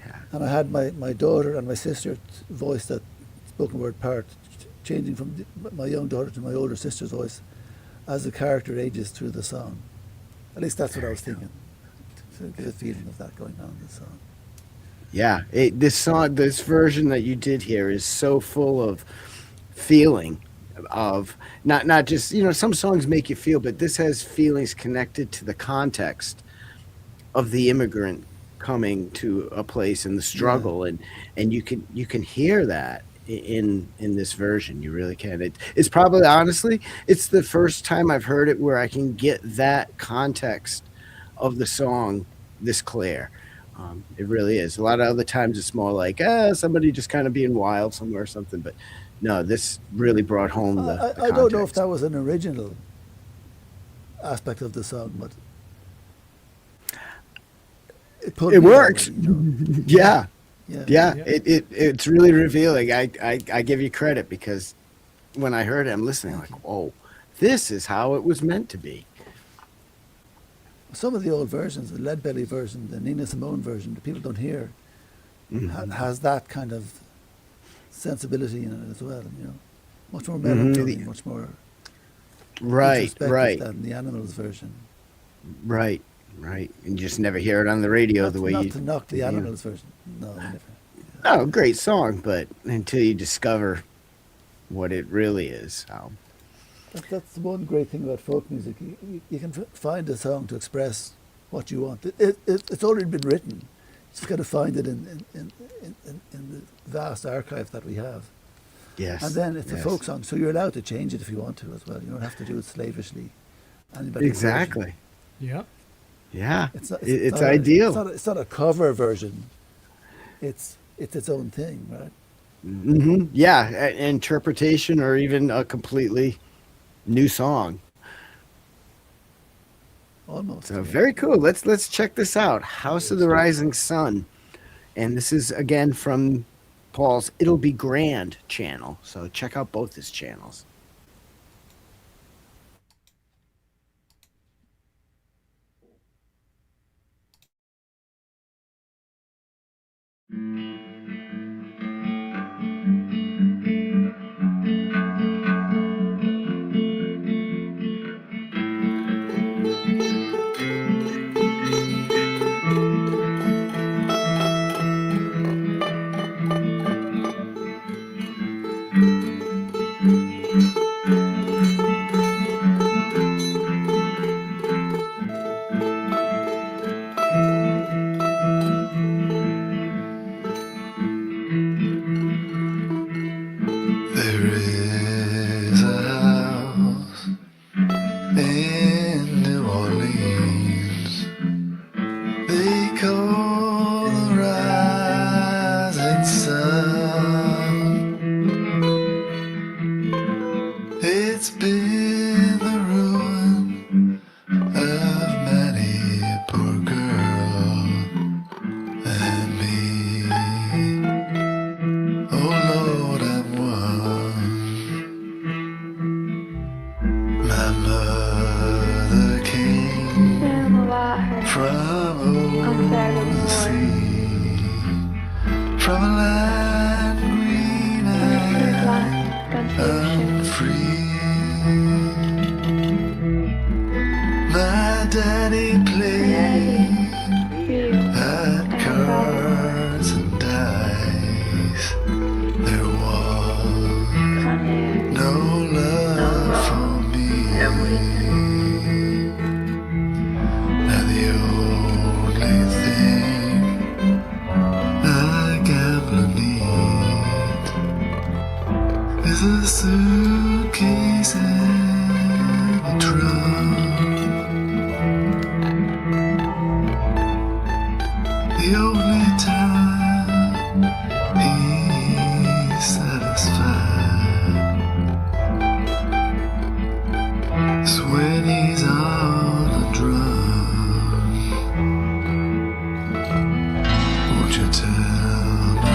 Yeah. And I had my daughter and my sister voice that spoken word part, changing from my young daughter to my older sister's voice as the character ages through the song. At least that's what I was thinking. To get a feeling of that going on in the song. Yeah, this version that you did here is so full of feeling, of not just, some songs make you feel, but this has feelings connected to the context of the immigrant coming to a place and the struggle, and you can hear that in this version. You really can. It's probably, honestly, it's the first time I've heard it where I can get that context of the song this clear. It really is. A lot of other times it's more like somebody just kind of being wild somewhere or something, but no, this really brought home the I don't know if that was an original aspect of the song, but it works. Yeah. Yeah. It's really revealing. I give you credit, because when I heard it, I'm listening like, oh, this is how it was meant to be. Some of the old versions, the Leadbelly version, the Nina Simone version, that people don't hear, has that kind of sensibility in it as well. Much more melancholy, much more introspective than the Animals version. Right. And you just never hear it on the radio not to knock the Animals version. No, never. Oh, great song, but until you discover what it really is. That's the one great thing about folk music. You can find a song to express what you want. It's already been written. You just got to find it in the vast archive that we have. Yes. And then it's a folk song, so you're allowed to change it if you want to as well. You don't have to do it slavishly. Exactly. Yeah. Yeah. It's ideal. It's not a cover version. It's its own thing, right? Mm-hmm. Yeah, interpretation or even a completely new song. Almost. So very cool. Let's check this out. House of the Rising Sun. And this is again from Paul's It'll Be Grand channel. So check out both his channels. time he's satisfied is when he's on a drum. Won't you tell my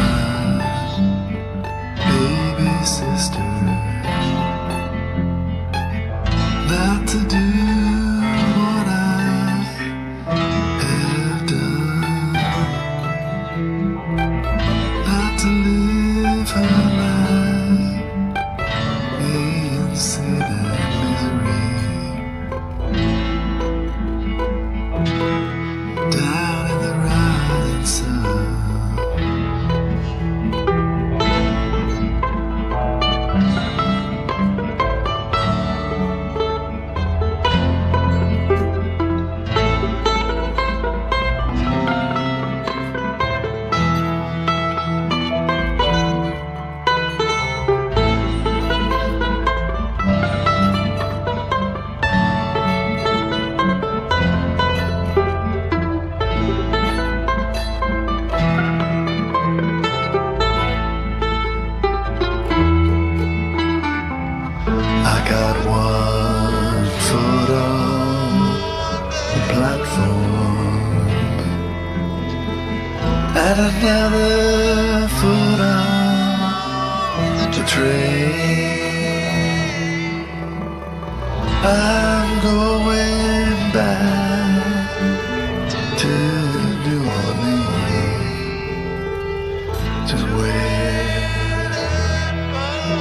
baby sister not to do what I have done, not to live her life in sin and misery, down in the rising sun. I got one foot on the platform and another foot on the train. I'm going back to New Orleans to wear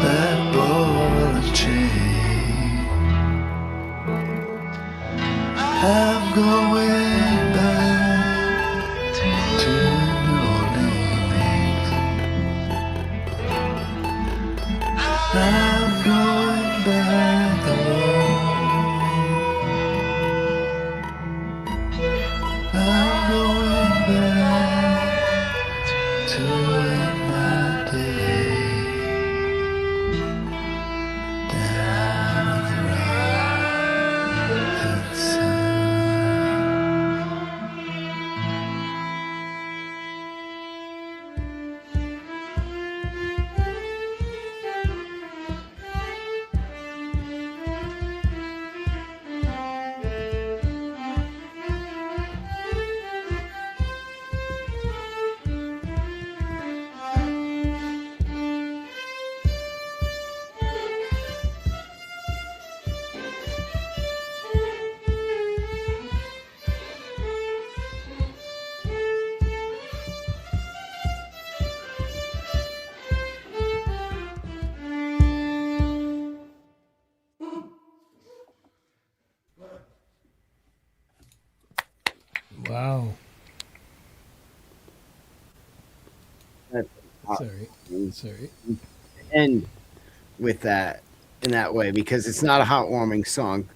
that ball and chain. I'm going back to New Orleans. I'm going back alone. I'm going back to end my day down the rising sun. Wow. That's Sorry. Sorry. end with that in that way because it's not a heartwarming song,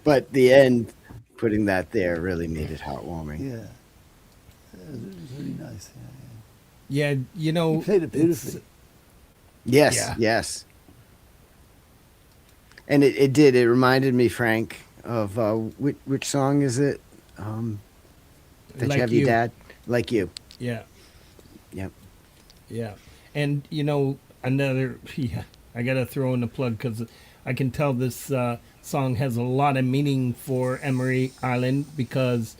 but the end putting that there really made it heartwarming. Yeah. It was really nice. Yeah, Yeah, you know, He played it it's- beautifully. Yes, Yeah. yes. And it did. It reminded me, Frank, of which song is it? That Like you have You. your dad, like you. Yeah. Yep. Yeah. And, you know, another, yeah, I got to throw in a plug because I can tell this song has a lot of meaning for Emery Island because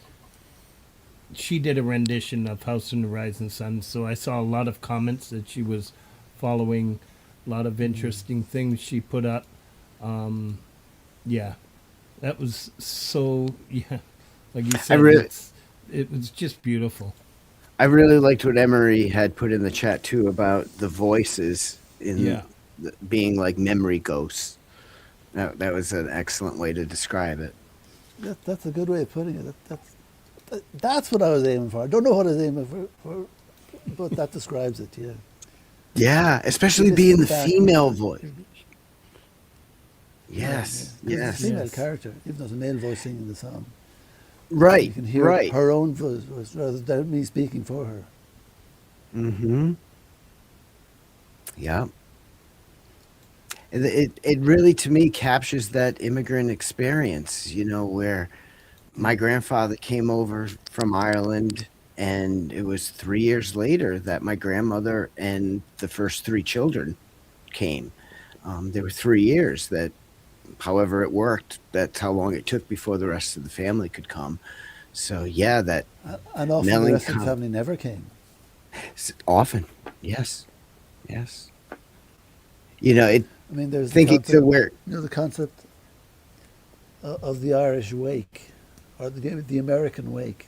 she did a rendition of House in the Rising Sun. So I saw a lot of comments that she was following, a lot of interesting things she put up. Yeah. That was so, yeah, like you said, it was just beautiful. I really liked what Emery had put in the chat too about the voices in Yeah. being like memory ghosts. That was an excellent way to describe it. That's a good way of putting it. That's what I was aiming for. I don't know what I was aiming for, but that describes it, yeah. Yeah, especially Just being the back- female voice. Yes, Yeah. 'Cause yes. It's a female Yes. character, even though it's a male voice singing the song. Right, You can hear right. her own voice rather than me speaking for her. Mm-hmm. Yeah. It really, to me, captures that immigrant experience, you know, where my grandfather came over from Ireland And it was 3 years later that my grandmother and the first 3 children came. There were 3 years that, however it worked, that's how long it took before the rest of the family could come. So yeah, that And often the rest of the family never came. often, yes. You know, it. I mean, there's Thinking the concept, to where, the concept of the Irish wake, or the American wake.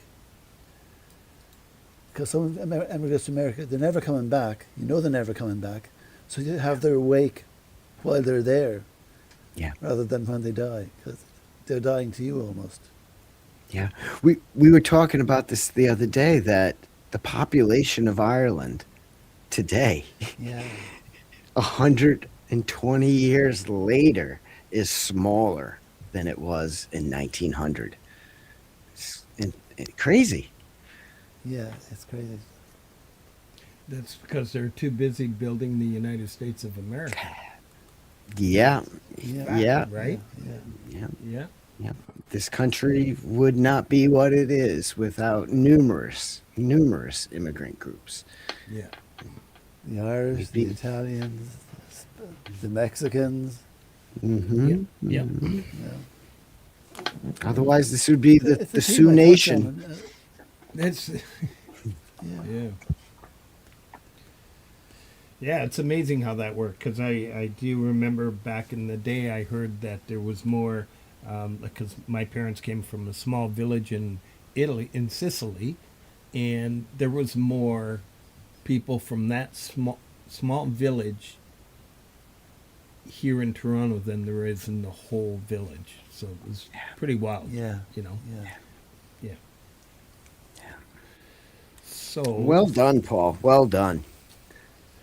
Because some immigrants to America, they're never coming back. You know they're never coming back. So you have their wake while they're there, rather than when they die, because they're dying to you almost. Yeah, we were talking about this the other day, that the population of Ireland today, 120 years later, is smaller than it was in 1900. It's crazy. Yeah, it's crazy. That's because they're too busy building the United States of America. Yeah. Right? Yeah. This country would not be what it is without numerous immigrant groups. Yeah. The Irish, the Italians, the Mexicans. Mm-hmm. Yeah. Mm-hmm. Otherwise, this would be the Sioux like Nation. It's yeah, it's amazing how that worked, because I do remember back in the day I heard that there was more, because my parents came from a small village in Sicily, and there was more people from that small village here in Toronto than there is in the whole village. So it was pretty wild. Yeah. You know. Yeah. So Well done, Paul. Well done.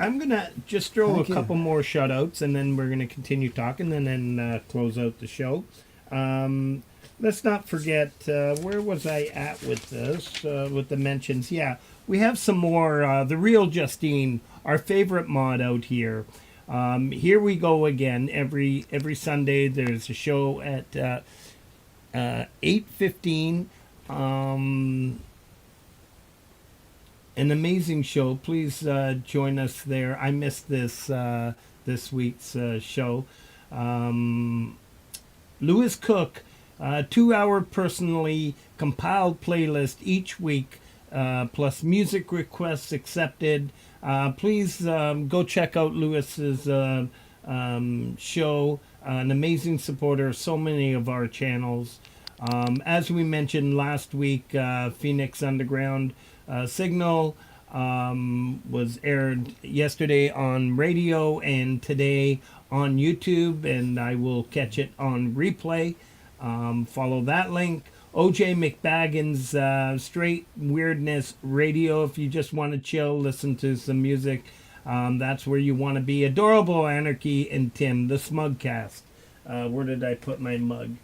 I'm gonna just throw Thank a you. couple more shout outs, and then we're gonna continue talking, and then close out the show. Let's not forget, where was I at with this, with the mentions? Yeah, we have some more, the real Justine, our favorite mod out here. Here we go again. Every Sunday there's a show at 8:15. An amazing show. Please join us there. I missed this week's show. Lewis Cook, 2-hour personally compiled playlist each week, plus music requests accepted. Please go check out Lewis's show. An amazing supporter of so many of our channels. As we mentioned last week, Phoenix Underground Signal was aired yesterday on radio and today on YouTube, and I will catch it on replay. Follow that link. OJ McBaggin's Straight Weirdness Radio. If you just want to chill, listen to some music, that's where you want to be. Adorable Anarchy and Tim, the Smugcast. Where did I put my mug?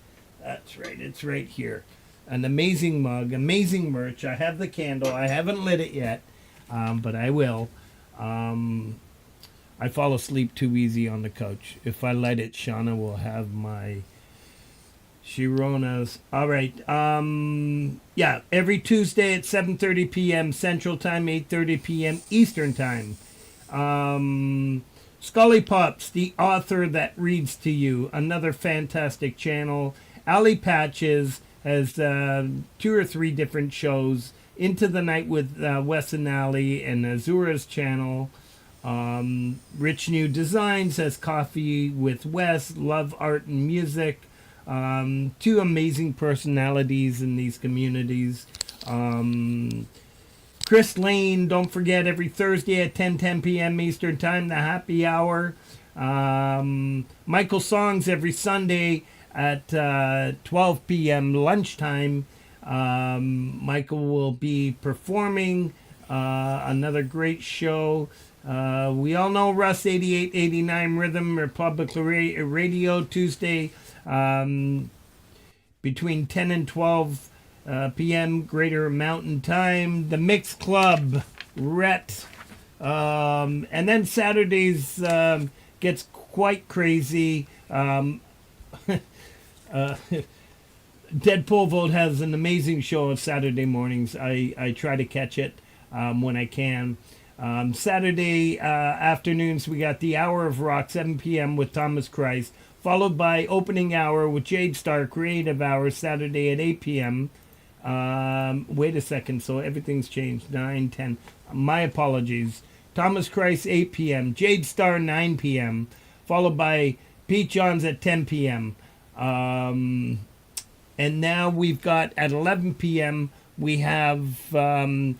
That's right, it's right here. An amazing mug, amazing merch. I have the candle. I haven't lit it yet, but I will. I fall asleep too easy on the couch. If I light it, Shauna will have my Shironas. All right. Yeah, every Tuesday at 7:30 p.m. Central Time, 8:30 p.m. Eastern Time. Scully Pops, the author that reads to you. Another fantastic channel. Ali Patches has 2 or 3 different shows. Into the Night with Wes and Ali and Azura's channel. Rich New Designs has Coffee with Wes, Love Art and Music. 2 amazing personalities in these communities. Chris Lane, don't forget, every Thursday at 10 p.m. Eastern Time, the happy hour. Michael Songs every Sunday at 12 p.m. lunchtime. Michael will be performing another great show. We all know Russ 8889 Rhythm Republic Radio Tuesday between 10 and 12 p.m. Greater Mountain Time. The Mix Club, Rhett. And then Saturdays gets quite crazy. Dead Pole Vault has an amazing show on Saturday mornings. I try to catch it when I can. Saturday afternoons, we got the Hour of Rock, 7 p.m. with Thomas Christ, followed by opening hour with Jade Starr, Creative Hour, Saturday at 8 p.m. Wait a second, so everything's changed. 9, 10. My apologies. Thomas Christ, 8 p.m. Jade Starr, 9 p.m. Followed by Pete Johns at 10 p.m. And now we've got at 11 p.m. we have Run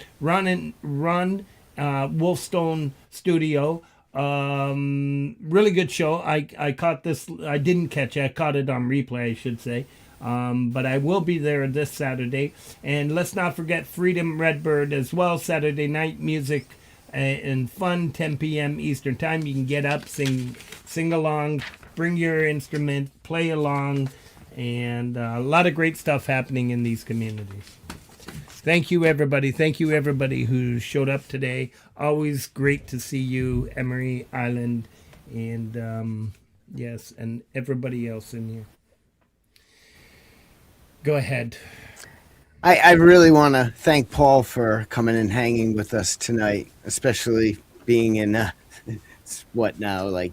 Wolfstone Studio. Really good show. I caught this. I didn't catch it. I caught it on replay, I should say. But I will be there this Saturday. And let's not forget Freedom Redbird as well. Saturday night music and fun, 10 p.m. Eastern time. You can get up, sing along, bring your instrument, play along. And a lot of great stuff happening in these communities. Thank you, everybody. Thank you, everybody who showed up today. Always great to see you, Emery Island, and yes, and everybody else in here. Go ahead. I really want to thank Paul for coming and hanging with us tonight, especially being in, it's what now, like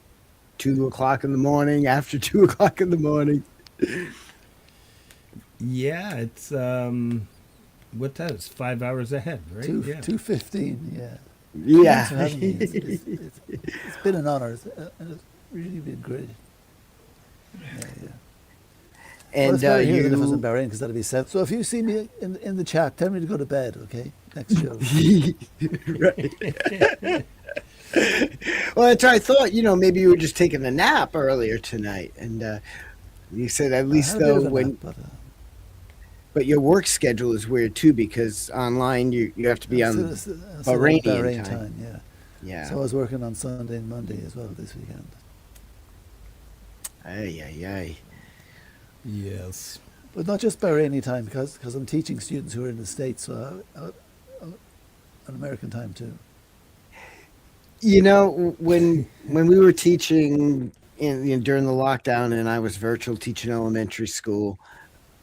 2 o'clock in the morning, after 2 o'clock in the morning. Yeah, it's what that is, 5 hours ahead, right? 2:15, yeah. Yeah. Thanks for having me. It's been an honor, and it's really been great. Yeah. And well, it's better here than if I was in Bahrain, because that'd be 7. So if you see me in the chat, tell me to go to bed, okay? Next show. Right. Well, that's right. I thought, maybe you were just taking a nap earlier tonight, and you said at least though when. Nap, but your work schedule is weird too, because online you have to be on Bahrain time. Yeah. Yeah. So I was working on Sunday and Monday as well this weekend. Ay. Yes. But not just Bahraini time, because I'm teaching students who are in the States, so an American time too. When we were teaching during the lockdown, and I was virtual teaching elementary school,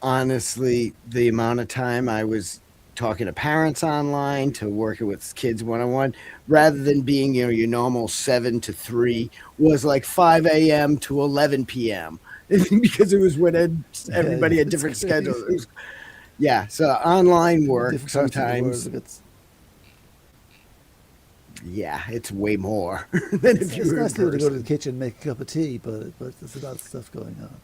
honestly, the amount of time I was talking to parents online, to working with kids one-on-one, rather than being your normal 7 to 3, was like 5 a.m. to 11 p.m. because it was when everybody had different schedules. So online work sometimes. Yeah, it's way more than if you were in person. It's nice to go to the kitchen and make a cup of tea, but there's a lot of stuff going on.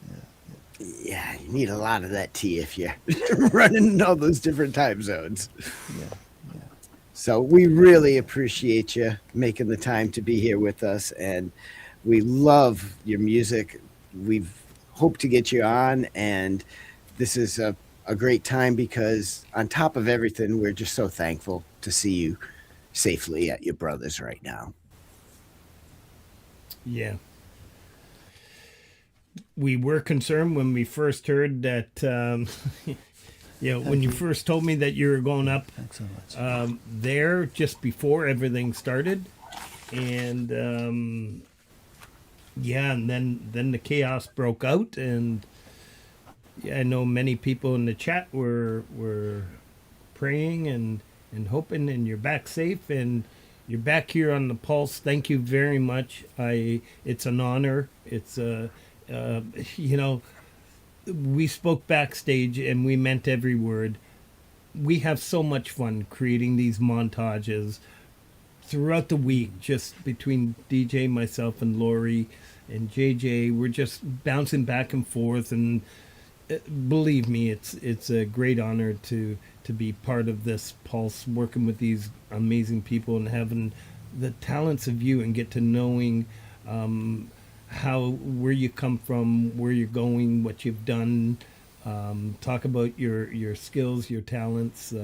Yeah, you need a lot of that tea if you're running in all those different time zones. Yeah. So we really appreciate you making the time to be here with us, and we love your music. We've hoped to get you on, and this is a great time because on top of everything, we're just so thankful to see you safely at your brother's right now. Yeah. We were concerned when we first heard that, when you first told me that you were going up Thanks so much. there just before everything started. And, and then the chaos broke out. And I know many people in the chat were praying and hoping, and you're back safe, and you're back here on the Pulse. Thank you very much. It's an honor. It's we spoke backstage and we meant every word. We have so much fun creating these montages throughout the week, just between DJ, myself, and Laurie and JJ. We're just bouncing back and forth, and believe me, it's a great honor to be part of this Pulse, working with these amazing people and having the talents of you, and get to knowing where you come from, where you're going, what you've done. Talk about your skills, your talents.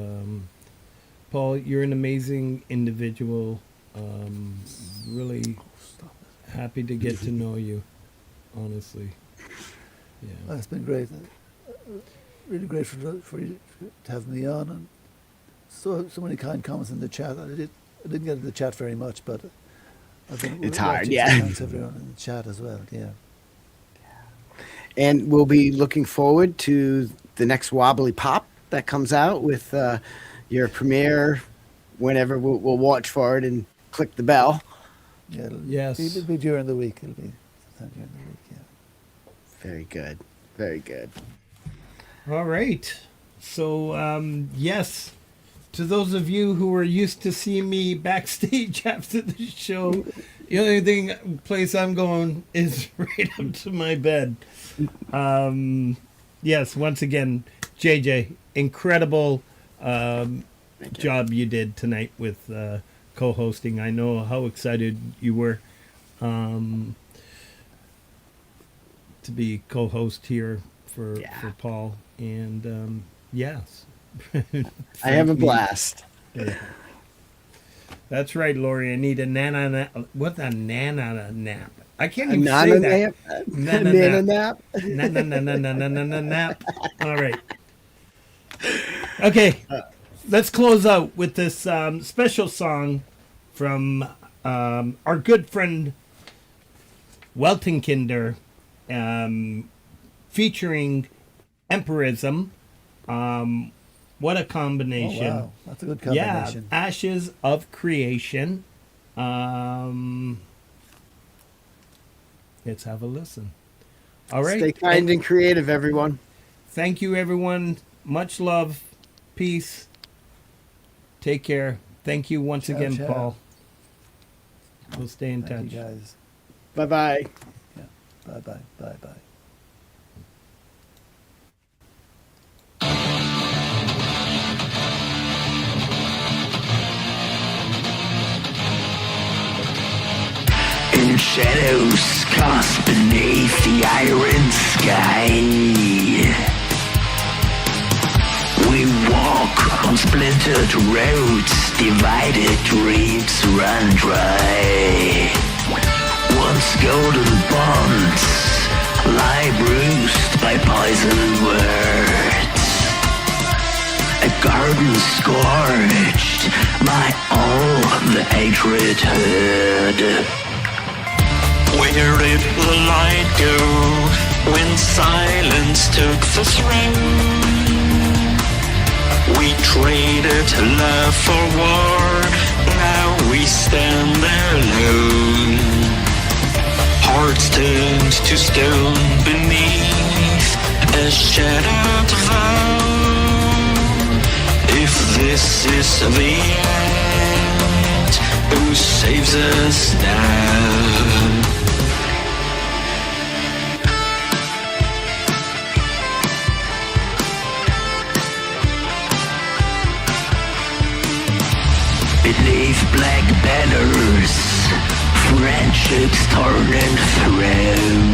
Paul, you're an amazing individual. Really happy to get to know you, honestly. Yeah. Well, it's been great. Really grateful for you to have me on, and so many kind comments in the chat. I didn't get in the chat very much, but it's hard, Thanks everyone in the chat as well, yeah. And we'll be looking forward to the next Wobbly Pop that comes out with your premiere whenever we'll watch for it and click the bell. Yeah, Yes. It'll be during the week. It'll be sometime during the week. Yeah. Very good. Very good. All right. So, yes, to those of you who are used to seeing me backstage after the show, the only place I'm going is right up to my bed. Yes, once again, JJ, incredible job you did tonight with co-hosting. I know how excited you were to be co-host here for Paul, and yes. I have a blast. Yeah. That's right, Laurie. I need a nana nap. What a nana nap? I can't even say that. Nana nap. Nana nap. All right. Okay. Let's close out with this special song from our good friend Weltenkinder, featuring Empirism. What a combination. Oh, wow. That's a good combination. Yeah, Ashes of Creation. Let's have a listen. All right. Stay kind and creative, everyone. Thank you, everyone. Much love. Peace. Take care. Thank you once Ciao, again, ciao. Paul. We'll stay in Thank touch. you guys. Bye-bye. Yeah. Bye-bye. Bye-bye. In shadows cast beneath the iron sky, we walk on splintered roads, divided dreams run dry. Once golden bonds lie bruised by poisoned words, a garden scorched by all the hatred heard. Where did the light go when silence took the throne? We traded love for war, now we stand alone. Hearts turned to stone beneath a shattered vow. If this is the end, who saves us now? Beneath black banners, friendships torn and thrown.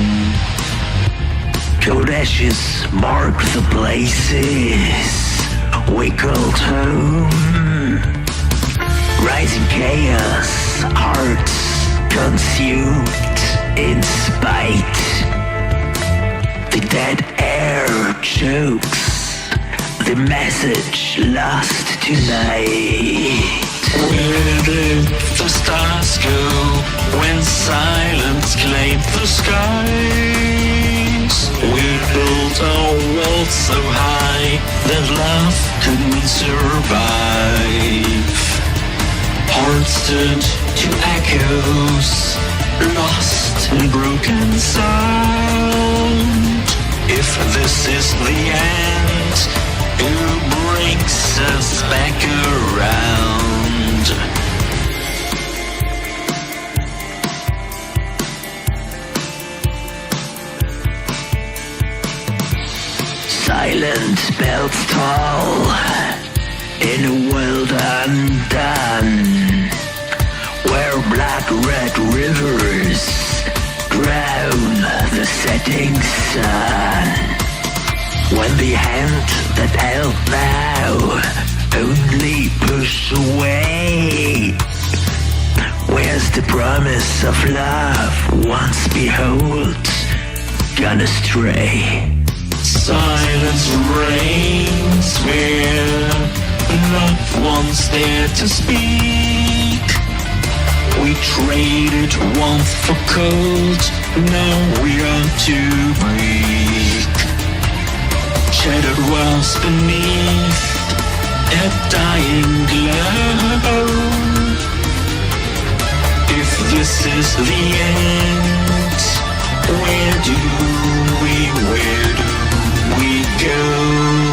Cold ashes mark the places we called home. Rising chaos, hearts consumed in spite. The dead air chokes the message lost tonight. Where did the stars go when silence claimed the skies? We built a wall so high that love couldn't survive. Hearts turned to echoes, lost in broken sound. If this is the end, who brings us back around? Silent built tall in a world undone, where blood-red rivers drown the setting sun. When the hand that held now only push away, where's the promise of love once behold gone astray? Silence reigns where not one's there to speak. We traded warmth for cold, now we are too weak. shattered walls beneath a dying glow. If this is the end, where do we go?